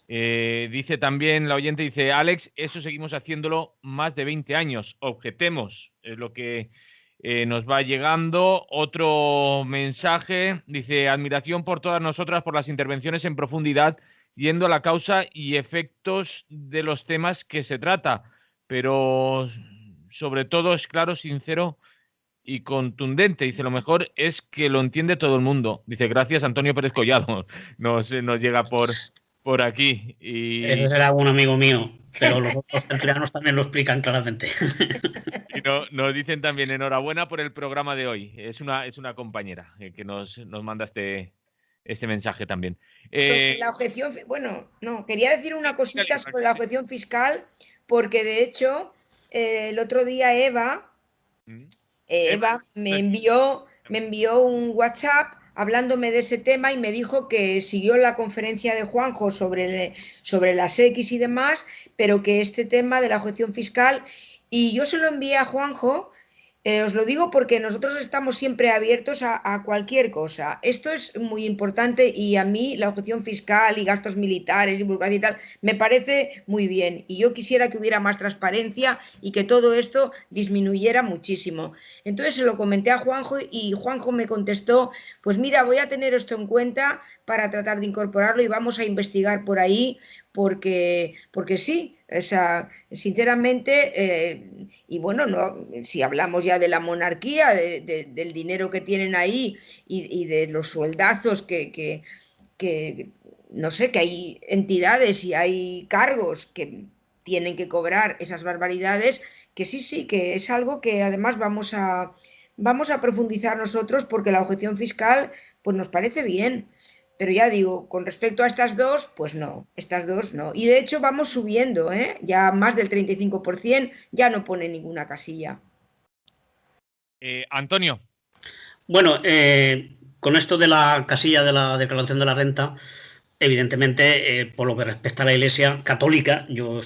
Speaker 2: Dice también la oyente, dice, Alex, eso seguimos haciéndolo más de 20 años, objetemos, es lo que nos va llegando. Otro mensaje, dice, admiración por todas nosotras por las intervenciones en profundidad, yendo a la causa y efectos de los temas que se trata, pero sobre todo es claro, sincero y contundente. Dice, lo mejor es que lo entiende todo el mundo. Dice, gracias, Antonio Pérez Collado. Nos llega por aquí. Y
Speaker 3: ese será un amigo mío, pero los otros tertulianos también lo explican claramente.
Speaker 2: Y nos dicen también, enhorabuena por el programa de hoy. Es una compañera que nos manda este mensaje también.
Speaker 4: Sobre la objeción, bueno, no, quería decir una cosita sobre la objeción fiscal, porque de hecho el otro día Eva me envió un WhatsApp hablándome de ese tema y me dijo que siguió la conferencia de Juanjo sobre las X y demás, pero que este tema de la objeción fiscal, y yo se lo envié a Juanjo. Os lo digo porque nosotros estamos siempre abiertos a cualquier cosa. Esto es muy importante y a mí la objeción fiscal y gastos militares y burocracia y tal me parece muy bien. Y yo quisiera que hubiera más transparencia y que todo esto disminuyera muchísimo. Entonces se lo comenté a Juanjo y Juanjo me contestó, pues mira, voy a tener esto en cuenta para tratar de incorporarlo y vamos a investigar por ahí porque sí. O sea, sinceramente, y bueno, no, si hablamos ya de la monarquía, del dinero que tienen ahí y de los sueldazos que no sé, que hay entidades y hay cargos que tienen que cobrar esas barbaridades, que sí, que es algo que además vamos a profundizar nosotros porque la objeción fiscal pues nos parece bien. Pero ya digo, con respecto a estas dos, pues no, estas dos no. Y de hecho vamos subiendo, ya más del 35%, ya no pone ninguna casilla.
Speaker 2: Antonio.
Speaker 3: Bueno, con esto de la casilla de la declaración de la renta, evidentemente, por lo que respecta a la Iglesia católica, yo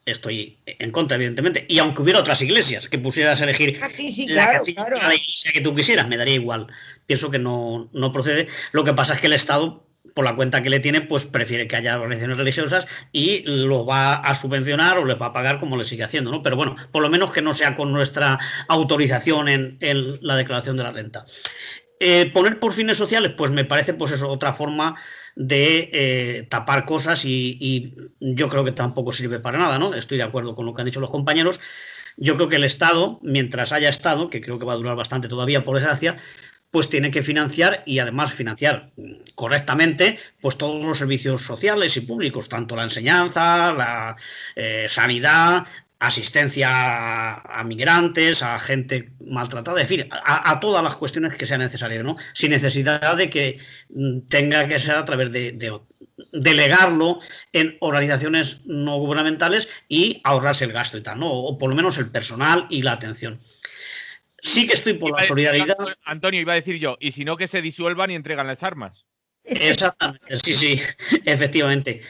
Speaker 3: estoy en contra, evidentemente. Y aunque hubiera otras iglesias que pusieras a elegir
Speaker 4: Sí,
Speaker 3: la
Speaker 4: claro,
Speaker 3: casilla
Speaker 4: claro.
Speaker 3: a la iglesia que tú quisieras, me daría igual. Pienso que no procede. Lo que pasa es que el Estado, por la cuenta que le tiene, pues prefiere que haya organizaciones religiosas y lo va a subvencionar o les va a pagar como le sigue haciendo, ¿no? Pero bueno, por lo menos que no sea con nuestra autorización en la declaración de la renta. Poner por fines sociales, pues me parece pues eso, otra forma de tapar cosas y yo creo que tampoco sirve para nada, ¿no? Estoy de acuerdo con lo que han dicho los compañeros. Yo creo que el Estado, mientras haya Estado, que creo que va a durar bastante todavía por desgracia, pues tiene que financiar y además financiar correctamente pues todos los servicios sociales y públicos, tanto la enseñanza, la sanidad, asistencia a migrantes, a gente maltratada, en fin, a todas las cuestiones que sean necesarias, ¿no? Sin necesidad de que tenga que ser a través de delegarlo en organizaciones no gubernamentales y ahorrarse el gasto y tal, ¿no? O por lo menos el personal y la atención. Sí que estoy por la solidaridad.
Speaker 2: Antonio, iba a decir yo, y si no, que se disuelvan y entregan las armas.
Speaker 3: Exactamente, sí, efectivamente.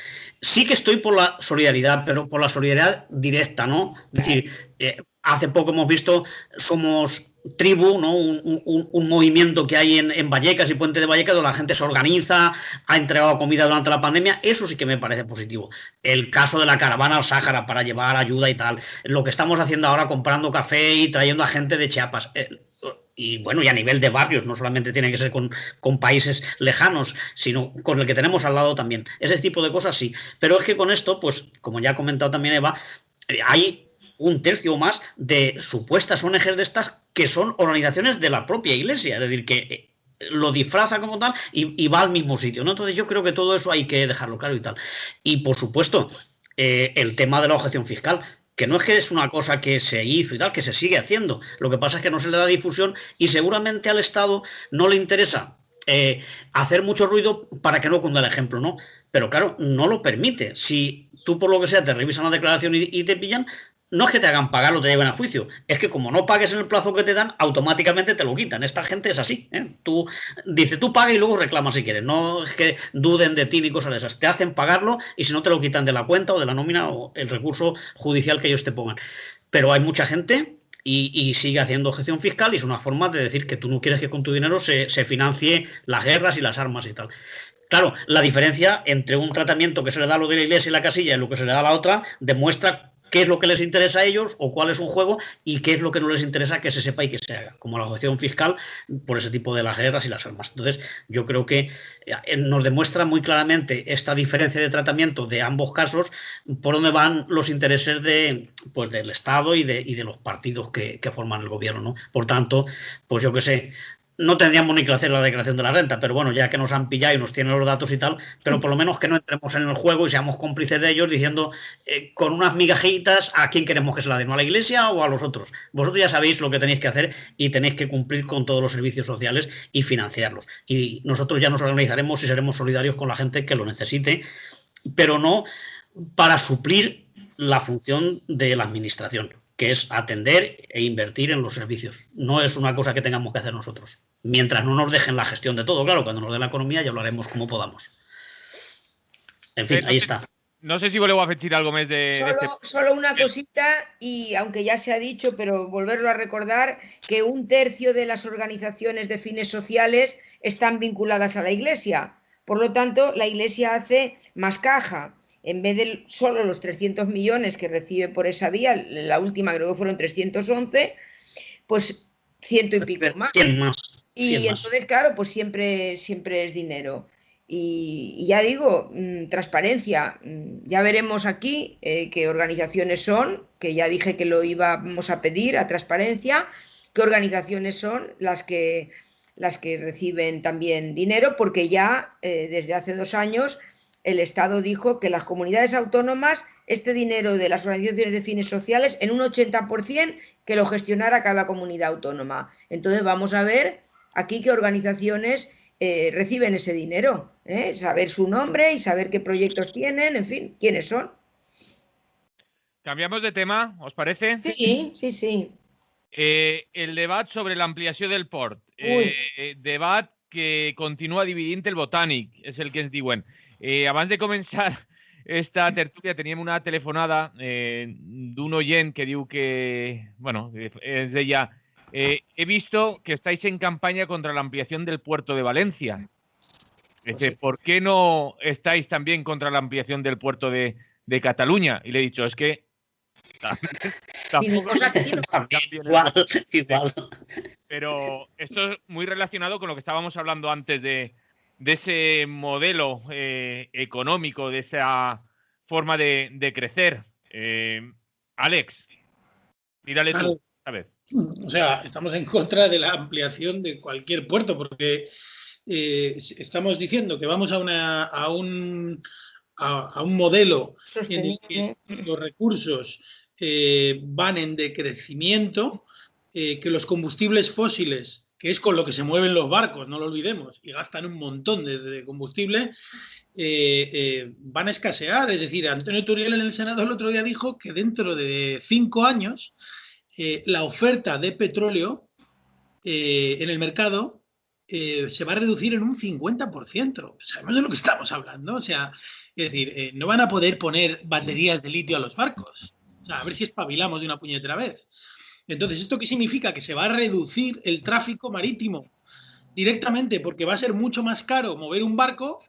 Speaker 3: Sí que estoy por la solidaridad, pero por la solidaridad directa, ¿no? Es decir, hace poco hemos visto Somos Tribu, ¿no? Un movimiento que hay en Vallecas y Puente de Vallecas, donde la gente se organiza, ha entregado comida durante la pandemia. Eso sí que me parece positivo. El caso de la caravana al Sáhara para llevar ayuda y tal. Lo que estamos haciendo ahora, comprando café y trayendo a gente de Chiapas. Y bueno, y a nivel de barrios, no solamente tiene que ser con países lejanos, sino con el que tenemos al lado también. Ese tipo de cosas sí. Pero es que con esto, pues, como ya ha comentado también Eva, hay un tercio o más de supuestas ONGs de estas que son organizaciones de la propia Iglesia. Es decir, que lo disfraza como tal y va al mismo sitio, ¿no? Entonces yo creo que todo eso hay que dejarlo claro y tal. Y por supuesto, el tema de la objeción fiscal, que no es que es una cosa que se hizo y tal, que se sigue haciendo. Lo que pasa es que no se le da difusión y seguramente al Estado no le interesa hacer mucho ruido para que no cunda el ejemplo, ¿no? Pero claro, no lo permite. Si tú por lo que sea te revisan la declaración y te pillan, no es que te hagan pagar o te lleven a juicio, es que como no pagues en el plazo que te dan, automáticamente te lo quitan. Esta gente es así, ¿eh? Tú paga y luego reclamas si quieres. No es que duden de ti ni cosas de esas. Te hacen pagarlo y si no te lo quitan de la cuenta o de la nómina o el recurso judicial que ellos te pongan. Pero hay mucha gente y sigue haciendo objeción fiscal y es una forma de decir que tú no quieres que con tu dinero se financie las guerras y las armas y tal. Claro, la diferencia entre un tratamiento que se le da a lo de la Iglesia y la casilla y lo que se le da a la otra demuestra qué es lo que les interesa a ellos o cuál es un juego y qué es lo que no les interesa que se sepa y que se haga, como la objeción fiscal por ese tipo de las guerras y las armas. Entonces, yo creo que nos demuestra muy claramente esta diferencia de tratamiento de ambos casos, por dónde van los intereses pues del Estado y de los partidos que forman el gobierno, ¿no? Por tanto, pues yo qué sé, no tendríamos ni que hacer la declaración de la renta, pero bueno, ya que nos han pillado y nos tienen los datos y tal, pero por lo menos que no entremos en el juego y seamos cómplices de ellos diciendo con unas migajitas a quién queremos que se la den, a la Iglesia o a los otros. Vosotros ya sabéis lo que tenéis que hacer y tenéis que cumplir con todos los servicios sociales y financiarlos. Y nosotros ya nos organizaremos y seremos solidarios con la gente que lo necesite, pero no para suplir la función de la administración, que es atender e invertir en los servicios. No es una cosa que tengamos que hacer nosotros. Mientras no nos dejen la gestión de todo, claro, cuando nos dé la economía ya lo haremos como podamos. En fin, ahí está.
Speaker 2: No sé si voleu afegir algo més de...
Speaker 4: Solo una cosita, y aunque ya se ha dicho, pero volverlo a recordar, que un tercio de las organizaciones de fines sociales están vinculadas a la Iglesia. Por lo tanto, la Iglesia hace más caja. En vez de solo los 300 millones que recibe por esa vía, la última creo que fueron 311, pues 100 y pico más.
Speaker 3: 100 más.
Speaker 4: Y entonces, claro, pues siempre es dinero. Y ya digo, transparencia. Ya veremos aquí qué organizaciones son, que ya dije que lo íbamos a pedir a transparencia, qué organizaciones son las que reciben también dinero, porque ya desde hace 2 años el Estado dijo que las comunidades autónomas, este dinero de las organizaciones de fines sociales, en un 80% que lo gestionara cada comunidad autónoma. Entonces vamos a ver aquí qué organizaciones reciben ese dinero, saber su nombre y saber qué proyectos tienen, en fin, quiénes son.
Speaker 2: ¿Cambiamos de tema, os parece?
Speaker 4: Sí.
Speaker 2: El debat sobre l'ampliació del port. Debat que continua dividint el botànic, és el que ens diuen. Abans de començar esta tertúlia teníem una telefonada d'un oient que diu que, bueno, es deia, he visto que estáis en campaña contra la ampliación del puerto de Valencia. Dice, ¿por qué no estáis también contra la ampliación del puerto de Cataluña? Y le he dicho, es que tampoco
Speaker 3: igual.
Speaker 2: Pero esto es muy relacionado con lo que estábamos hablando antes de ese modelo económico, de esa forma de crecer. Alex, tírale tú, a ver.
Speaker 5: O sea, estamos en contra de la ampliación de cualquier puerto, porque estamos diciendo que vamos a un modelo en el que los recursos van en decrecimiento, que los combustibles fósiles, que es con lo que se mueven los barcos, no lo olvidemos, y gastan un montón de combustible, van a escasear. Es decir, Antonio Turiel en el Senado el otro día dijo que dentro de 5 años la oferta de petróleo en el mercado se va a reducir en un 50%. Sabemos de lo que estamos hablando. O sea, es decir, no van a poder poner baterías de litio a los barcos. O sea, a ver si espabilamos de una puñetera vez. Entonces, ¿esto qué significa? Que se va a reducir el tráfico marítimo directamente, porque va a ser mucho más caro mover un barco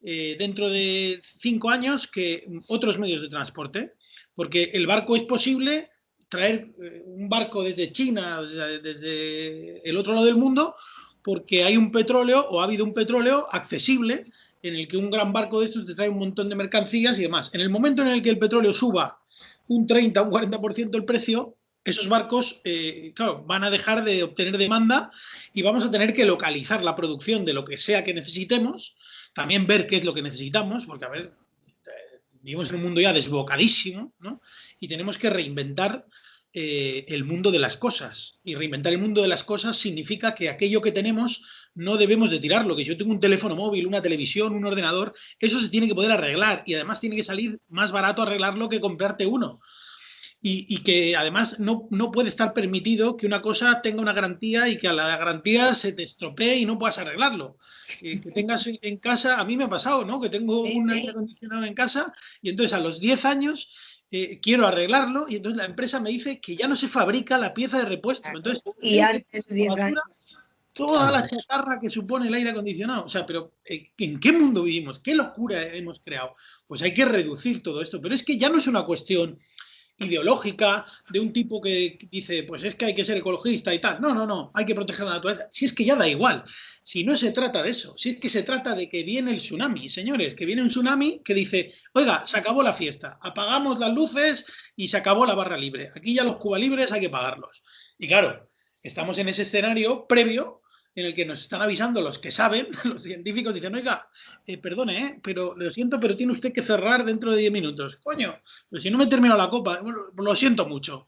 Speaker 5: dentro de 5 años que otros medios de transporte, porque el barco es posible traer un barco desde China, desde el otro lado del mundo, porque hay un petróleo, o ha habido un petróleo accesible, en el que un gran barco de estos te trae un montón de mercancías y demás. En el momento en el que el petróleo suba un 30 o un 40% el precio, esos barcos, claro, van a dejar de obtener demanda y vamos a tener que localizar la producción de lo que sea que necesitemos, también ver qué es lo que necesitamos, porque, a ver, vivimos en un mundo ya desbocadísimo, ¿no? Y tenemos que reinventar el mundo de las cosas. Y reinventar el mundo de las cosas significa que aquello que tenemos no debemos de tirarlo. Que si yo tengo un teléfono móvil, una televisión, un ordenador, eso se tiene que poder arreglar y además tiene que salir más barato arreglarlo que comprarte uno. Y que además no puede estar permitido que una cosa tenga una garantía y que a la garantía se te estropee y no puedas arreglarlo. Que tengas en casa, a mí me ha pasado, ¿no? Que tengo un aire acondicionado en casa y entonces a los 10 años quiero arreglarlo y entonces la empresa me dice que ya no se fabrica la pieza de repuesto. Entonces,
Speaker 4: y antes de 10 años.
Speaker 5: Toda la chatarra que supone el aire acondicionado. O sea, pero ¿en qué mundo vivimos? ¿Qué locura hemos creado? Pues hay que reducir todo esto. Pero es que ya no es una cuestión ideológica de un tipo que dice, pues es que hay que ser ecologista y tal. No, hay que proteger la naturaleza. Si es que ya da igual, si no se trata de eso, si es que se trata de que viene el tsunami, señores, que viene un tsunami que dice, oiga, se acabó la fiesta, apagamos las luces y se acabó la barra libre. Aquí ya los Cuba Libres hay que pagarlos. Y claro, estamos en ese escenario previo en el que nos están avisando los que saben, los científicos dicen, oiga, perdone, pero lo siento, pero tiene usted que cerrar dentro de 10 minutos. Coño, pues si no me he terminado la copa, bueno, lo siento mucho.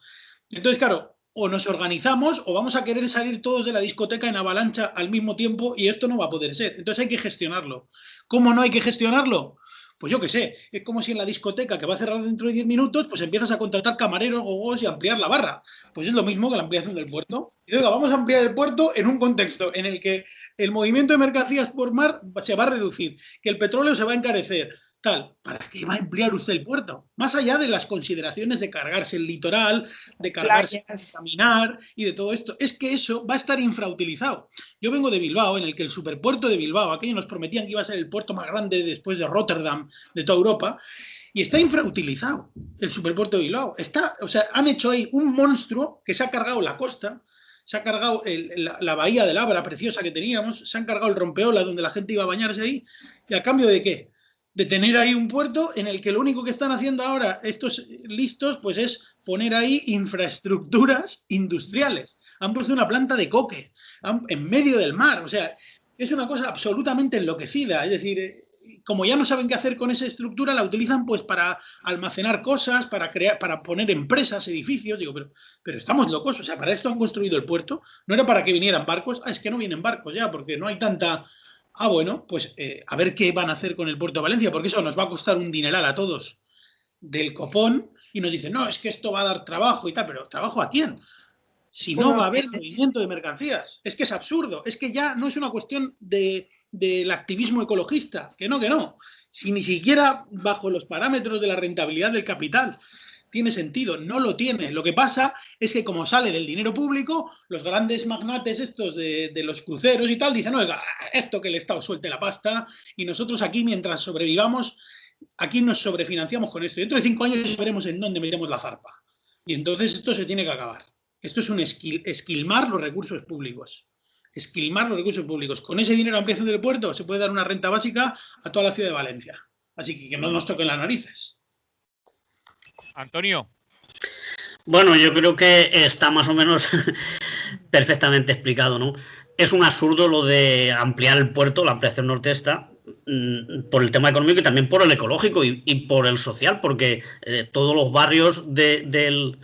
Speaker 5: Entonces, claro, o nos organizamos o vamos a querer salir todos de la discoteca en avalancha al mismo tiempo y esto no va a poder ser. Entonces hay que gestionarlo. ¿Cómo no hay que gestionarlo? Pues yo qué sé, es como si en la discoteca que va a cerrar dentro de 10 minutos, pues empiezas a contratar camareros, gogos y ampliar la barra. Pues es lo mismo que la ampliación del puerto. Y oiga, vamos a ampliar el puerto en un contexto en el que el movimiento de mercancías por mar se va a reducir, que el petróleo se va a encarecer, tal. ¿Para qué va a ampliar usted el puerto? Más allá de las consideraciones de cargarse el litoral, de cargarse el caminar y de todo esto, es que eso va a estar infrautilizado. Yo vengo de Bilbao, en el que el superpuerto de Bilbao, aquello nos prometían que iba a ser el puerto más grande después de Rotterdam de toda Europa, y está infrautilizado el superpuerto de Bilbao. O sea, han hecho ahí un monstruo que se ha cargado la costa, se ha cargado la bahía del Abra preciosa que teníamos, se han cargado el rompeolas donde la gente iba a bañarse ahí, ¿y a cambio de qué? De tener ahí un puerto en el que lo único que están haciendo ahora estos listos pues es poner ahí infraestructuras industriales. Han puesto una planta de coque en medio del mar. O sea, es una cosa absolutamente enloquecida. Es decir, como ya no saben qué hacer con esa estructura, la utilizan pues para almacenar cosas, para crear, para poner empresas, edificios. Digo, pero estamos locos. O sea, para esto han construido el puerto. No era para que vinieran barcos. Es que no vienen barcos ya, porque no hay tanta... bueno, pues a ver qué van a hacer con el puerto de Valencia, porque eso nos va a costar un dineral a todos del copón y nos dicen, no, es que esto va a dar trabajo y tal, pero ¿trabajo a quién? Si no va a haber movimiento de mercancías. Es que es absurdo. Es que ya no es una cuestión del activismo ecologista. Que no. Si ni siquiera bajo los parámetros de la rentabilidad del capital tiene sentido, no lo tiene. Lo que pasa es que como sale del dinero público, los grandes magnates estos de los cruceros y tal dicen, oiga, esto que el Estado suelte la pasta y nosotros aquí mientras sobrevivamos, aquí nos sobrefinanciamos con esto. Y dentro de 5 años veremos en dónde metemos la zarpa. Y entonces esto se tiene que acabar. Esto es un esquilmar los recursos públicos. Esquilmar los recursos públicos. Con ese dinero de ampliación del puerto se puede dar una renta básica a toda la ciudad de Valencia. Así que no nos toquen las narices.
Speaker 2: Antonio.
Speaker 3: Bueno, yo creo que está más o menos perfectamente explicado, ¿no? Es un absurdo lo de ampliar el puerto, la ampliación norte esta, por el tema económico y también por el ecológico y por el social, porque todos los barrios de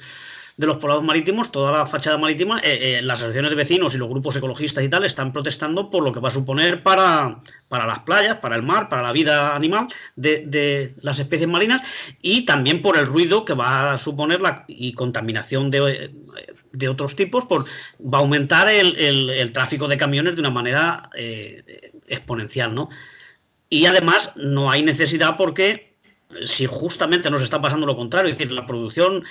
Speaker 3: los poblados marítimos, toda la fachada marítima, las asociaciones de vecinos y los grupos ecologistas y tal están protestando por lo que va a suponer para las playas, para el mar, para la vida animal de las especies marinas y también por el ruido que va a suponer y contaminación de otros tipos, va a aumentar el tráfico de camiones de una manera exponencial, ¿no? Y además no hay necesidad porque si justamente nos está pasando lo contrario, es decir, la producción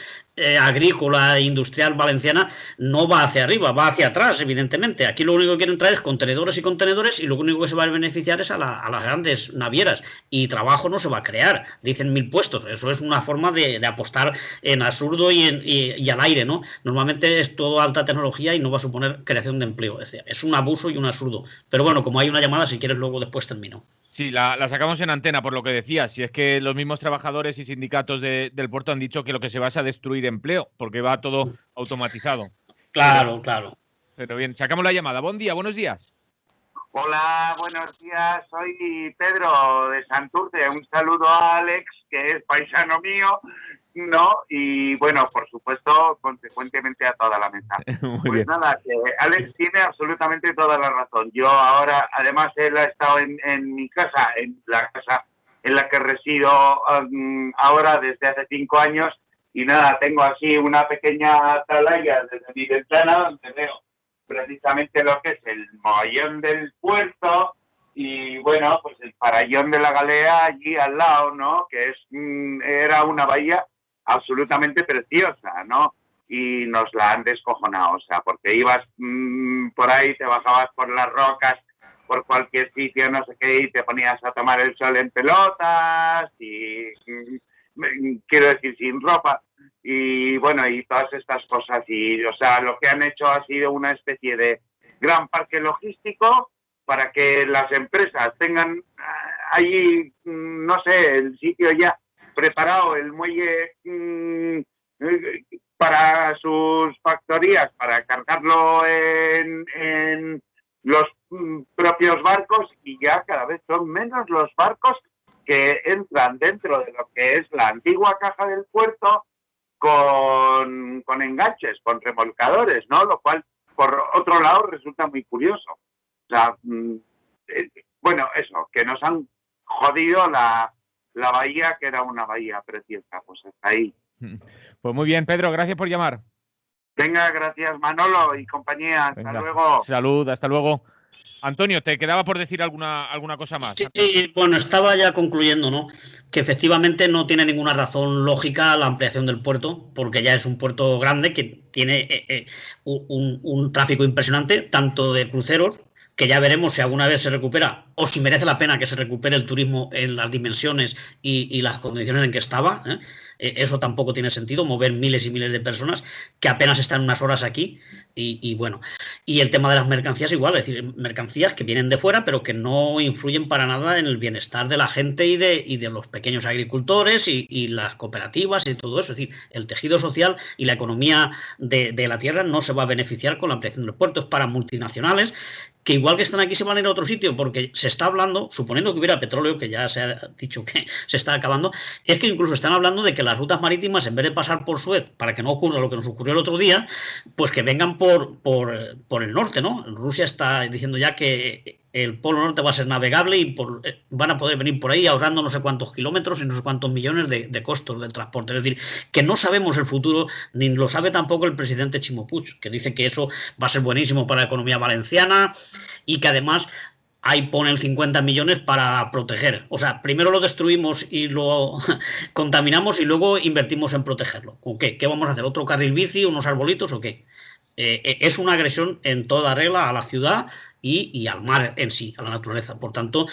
Speaker 3: agrícola e industrial valenciana no va hacia arriba, va hacia atrás, evidentemente. Aquí lo único que quieren traer es contenedores y lo único que se va a beneficiar es a las grandes navieras y trabajo no se va a crear, dicen 1000 puestos. Eso es una forma de apostar en absurdo y al aire, ¿no? Normalmente es todo alta tecnología y no va a suponer creación de empleo. Es un abuso y un absurdo. Pero bueno, como hay una llamada, si quieres luego después termino.
Speaker 2: Sí, la sacamos en antena por lo que decías. Si es que los mismos trabajadores y sindicatos del puerto han dicho que lo que se va es a destruir empleo, porque va todo automatizado.
Speaker 3: Claro.
Speaker 2: Pero bien, sacamos la llamada. Buen día, buenos días.
Speaker 9: Hola, buenos días. Soy Pedro de Santurce. Un saludo a Alex, que es paisano mío, ¿no? Y bueno, por supuesto, consecuentemente a toda la mesa. Pues bien. Nada, que Alex tiene absolutamente toda la razón. Yo ahora, además, él ha estado en mi casa, en la casa en la que resido ahora desde hace 5 años, y nada, tengo así una pequeña atalaya desde mi ventana donde veo precisamente lo que es el mogollón del puerto y bueno, pues el farallón de la galea allí al lado, ¿no? Que era una bahía absolutamente preciosa, ¿no? Y nos la han descojonado, o sea, porque ibas por ahí, te bajabas por las rocas, por cualquier sitio, no sé qué, y te ponías a tomar el sol en pelotas y quiero decir sin ropa y bueno, y todas estas cosas y o sea, lo que han hecho ha sido una especie de gran parque logístico para que las empresas tengan allí, no sé, el sitio ya preparado, el muelle para sus factorías, para cargarlo en los propios barcos y ya cada vez son menos los barcos que entran dentro de lo que es la antigua caja del puerto con enganches, con remolcadores, ¿no? Lo cual, por otro lado, resulta muy curioso. O sea, bueno, eso, que nos han jodido la bahía, que era una bahía preciosa. Pues hasta ahí.
Speaker 2: Pues muy bien, Pedro, gracias por llamar.
Speaker 9: Venga, gracias Manolo y compañía. Hasta luego.
Speaker 2: Salud, hasta luego. Antonio, ¿te quedaba por decir alguna cosa más?
Speaker 3: Sí, bueno, estaba ya concluyendo, ¿no? Que efectivamente no tiene ninguna razón lógica la ampliación del puerto, porque ya es un puerto grande que tiene un tráfico impresionante, tanto de cruceros, que ya veremos si alguna vez se recupera o si merece la pena que se recupere el turismo en las dimensiones y las condiciones en que estaba. Eso tampoco tiene sentido, mover miles y miles de personas que apenas están unas horas aquí y bueno, y el tema de las mercancías igual, es decir, mercancías que vienen de fuera pero que no influyen para nada en el bienestar de la gente y de los pequeños agricultores y las cooperativas y todo eso, es decir, el tejido social y la economía de la tierra no se va a beneficiar con la ampliación del puerto, es para multinacionales que igual que están aquí se van a ir a otro sitio porque se está hablando, suponiendo que hubiera petróleo, que ya se ha dicho que se está acabando, es que incluso están hablando de que las rutas marítimas, en vez de pasar por Suez, para que no ocurra lo que nos ocurrió el otro día, pues que vengan por el norte, ¿no? Rusia está diciendo ya que el Polo Norte va a ser navegable y van a poder venir por ahí ahorrando no sé cuántos kilómetros y no sé cuántos millones de costos del transporte. Es decir, que no sabemos el futuro, ni lo sabe tampoco el presidente Ximo Puig, que dice que eso va a ser buenísimo para la economía valenciana y que además ahí ponen 50 millones para proteger. O sea, primero lo destruimos y lo contaminamos y luego invertimos en protegerlo. ¿O qué? ¿Qué vamos a hacer? ¿Otro carril bici, unos arbolitos o qué? Es una agresión en toda regla a la ciudad y al mar en sí, a la naturaleza. Por tanto,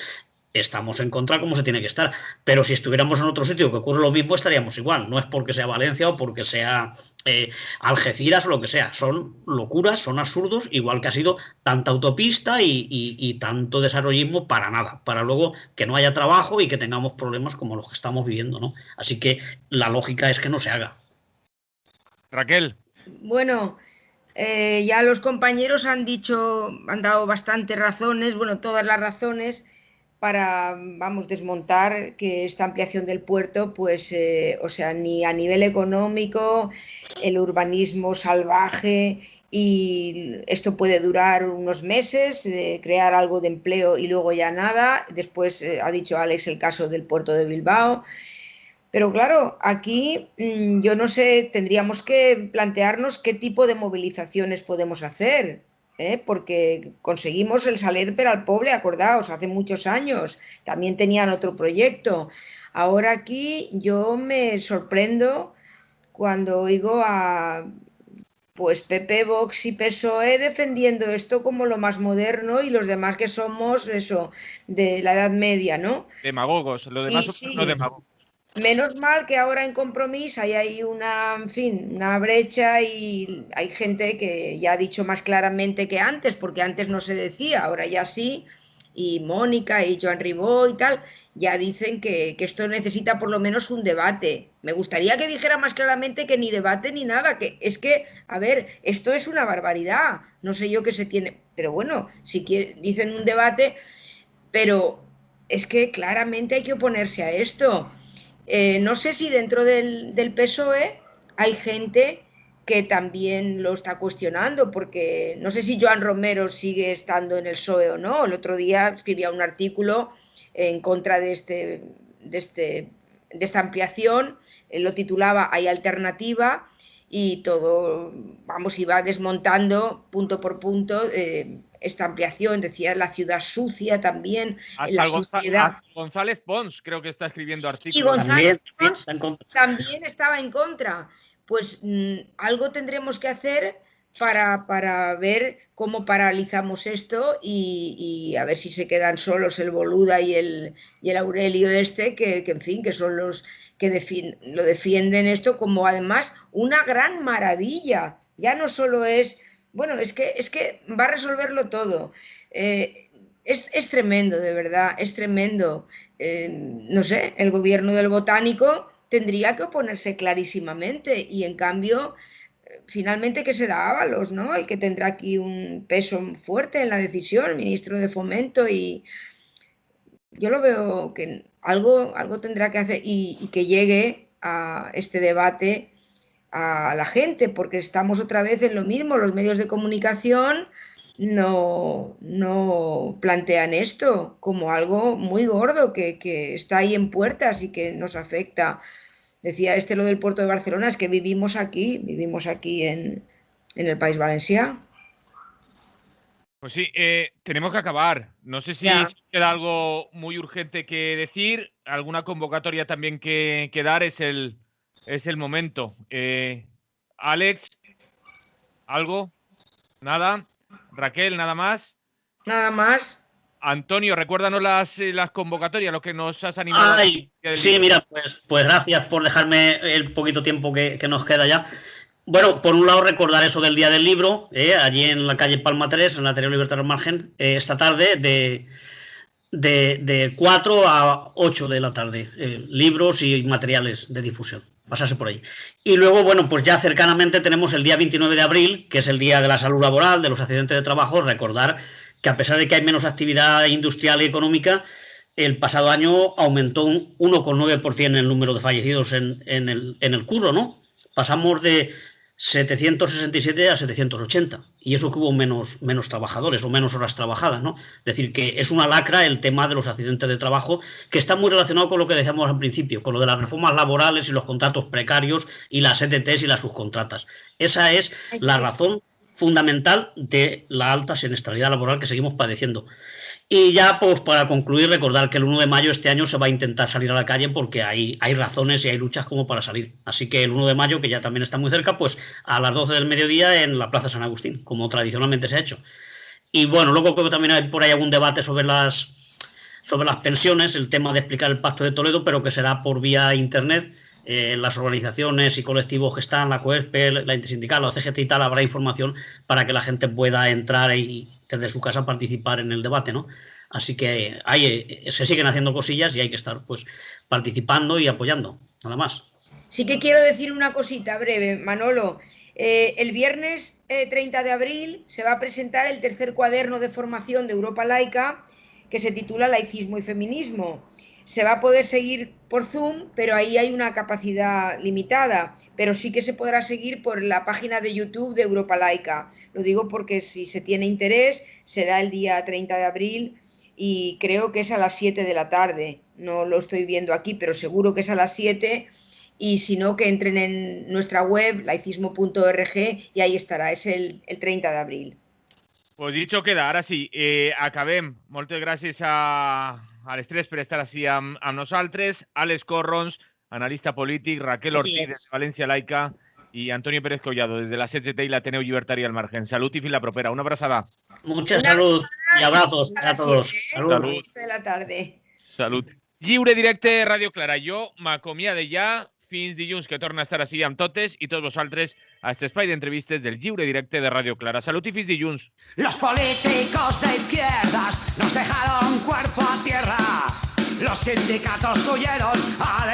Speaker 3: estamos en contra como se tiene que estar. Pero si estuviéramos en otro sitio que ocurre lo mismo, estaríamos igual. No es porque sea Valencia o porque sea Algeciras o lo que sea. Son locuras, son absurdos, igual que ha sido tanta autopista y tanto desarrollismo para nada. Para luego que no haya trabajo y que tengamos problemas como los que estamos viviendo, ¿no? Así que la lógica es que no se haga.
Speaker 2: Raquel.
Speaker 4: Bueno, ya los compañeros han dado bastantes razones, bueno, todas las razones para, vamos, desmontar que esta ampliación del puerto, pues, o sea, ni a nivel económico, el urbanismo salvaje, y esto puede durar unos meses, crear algo de empleo y luego ya nada. Después ha dicho Alex el caso del puerto de Bilbao. Pero claro, aquí yo no sé, tendríamos que plantearnos qué tipo de movilizaciones podemos hacer, porque conseguimos el Saler per al Poble, acordaos, hace muchos años, también tenían otro proyecto. Ahora aquí yo me sorprendo cuando oigo a pues PP, Vox y PSOE defendiendo esto como lo más moderno y los demás que somos eso, de la Edad Media, ¿no?
Speaker 2: Demagogos, lo demás son los demagogos.
Speaker 4: Menos mal que ahora en Compromís hay una, en fin, una brecha y hay gente que ya ha dicho más claramente que antes, porque antes no se decía, ahora ya sí, y Mónica y Joan Ribó y tal, ya dicen que esto necesita por lo menos un debate. Me gustaría que dijera más claramente que ni debate ni nada, que es que, a ver, esto es una barbaridad, no sé yo qué se tiene, pero bueno, si dicen un debate, pero es que claramente hay que oponerse a esto. No sé si dentro del PSOE hay gente que también lo está cuestionando, porque no sé si Joan Romero sigue estando en el PSOE o no. El otro día escribía un artículo en contra de esta ampliación, lo titulaba Hay alternativa, y todo, vamos, iba desmontando punto por punto esta ampliación. Decía la ciudad sucia también,
Speaker 2: hasta
Speaker 4: la suciedad.
Speaker 2: González Pons creo que está escribiendo artículos.
Speaker 4: Y González Pons también estaba en contra. Pues algo tendremos que hacer para ver cómo paralizamos esto y a ver si se quedan solos el Boluda y el Aurelio que en fin, que son los que lo defienden esto como además una gran maravilla. Ya no solo es, bueno, es que va a resolverlo todo. Es tremendo, de verdad, es tremendo. No sé, el gobierno del Botánico tendría que oponerse clarísimamente y en cambio, finalmente, ¿qué será Ábalos, ¿no? El que tendrá aquí un peso fuerte en la decisión, el ministro de Fomento, y yo lo veo que algo tendrá que hacer y que llegue a este debate a la gente, porque estamos otra vez en lo mismo, los medios de comunicación no plantean esto como algo muy gordo que está ahí en puertas y que nos afecta. Decía lo del puerto de Barcelona, es que vivimos aquí en el País Valencià.
Speaker 2: Pues sí, tenemos que acabar. No sé si queda algo muy urgente que decir, alguna convocatoria también que dar, es el momento. Alex, ¿algo? ¿Nada? Raquel, ¿nada más?
Speaker 4: Nada más.
Speaker 2: Antonio, recuérdanos las convocatorias, lo que nos has animado.
Speaker 3: Sí, mira, pues gracias por dejarme el poquito tiempo que nos queda ya. Bueno, por un lado recordar eso del Día del Libro, allí en la calle Palma 3, en la Ateneo Libertad del Margen, esta tarde de 4 a 8 de la tarde, libros y materiales de difusión, pasarse por ahí. Y luego, bueno, pues ya cercanamente tenemos el día 29 de abril, que es el Día de la Salud Laboral, de los accidentes de trabajo. Recordar que a pesar de que hay menos actividad industrial y económica, el pasado año aumentó un 1,9% el número de fallecidos en el curro, ¿no? Pasamos de 767 a 780, y eso que hubo menos trabajadores o menos horas trabajadas, ¿no? Es decir, que es una lacra el tema de los accidentes de trabajo, que está muy relacionado con lo que decíamos al principio, con lo de las reformas laborales y los contratos precarios y las ETTs y las subcontratas. Esa es la razón fundamental de la alta siniestralidad laboral que seguimos padeciendo. Y ya, pues para concluir, recordar que el 1 de mayo este año se va a intentar salir a la calle porque hay razones y hay luchas como para salir. Así que el 1 de mayo, que ya también está muy cerca, pues a las 12 del mediodía en la Plaza San Agustín, como tradicionalmente se ha hecho. Y bueno, luego creo que también hay por ahí algún debate sobre las pensiones, el tema de explicar el Pacto de Toledo, pero que será por vía internet. Las organizaciones y colectivos que están, la COESPE, la Intersindical, la CGT y tal, habrá información para que la gente pueda entrar y desde su casa participar en el debate, ¿no? Así que se siguen haciendo cosillas y hay que estar pues participando y apoyando, nada más.
Speaker 4: Sí que quiero decir una cosita breve, Manolo. El viernes 30 de abril se va a presentar el tercer cuaderno de formación de Europa Laica, que se titula Laicismo y Feminismo. Se va a poder seguir por Zoom, pero ahí hay una capacidad limitada, pero sí que se podrá seguir por la página de YouTube de Europa Laica. Lo digo porque si se tiene interés, será el día 30 de abril y creo que es a las 7 de la tarde. No lo estoy viendo aquí, pero seguro que es a las 7, y si no, que entren en nuestra web, laicismo.org, y ahí estarà, és el 30 d'abril.
Speaker 2: Pues dicho queda, ara sí, acabem. Moltes gràcies a les tres per estar així amb nosaltres. Àlex Corrons, analista polític, Raquel Ortiz, de València Laica, i Antonio Pérez Collado, des de la CGT i l'Ateneu Llibertari al Margen. Salut i fins la propera. Una abraçada.
Speaker 3: Mucha salud y abrazos a todos.
Speaker 4: Salud. De la tarde.
Speaker 2: Salut. Lliure directe, Ràdio Clara. Jo m'acomiade ja. Fins dilluns, que torna a estar així amb totes i tots vosaltres a este espai d'entrevistes del Lliure Directe de Ràdio Clara. Salut i fins dilluns.
Speaker 10: Los políticos de izquierdas nos dejaron cuerpo a tierra. Los sindicatos huyeron al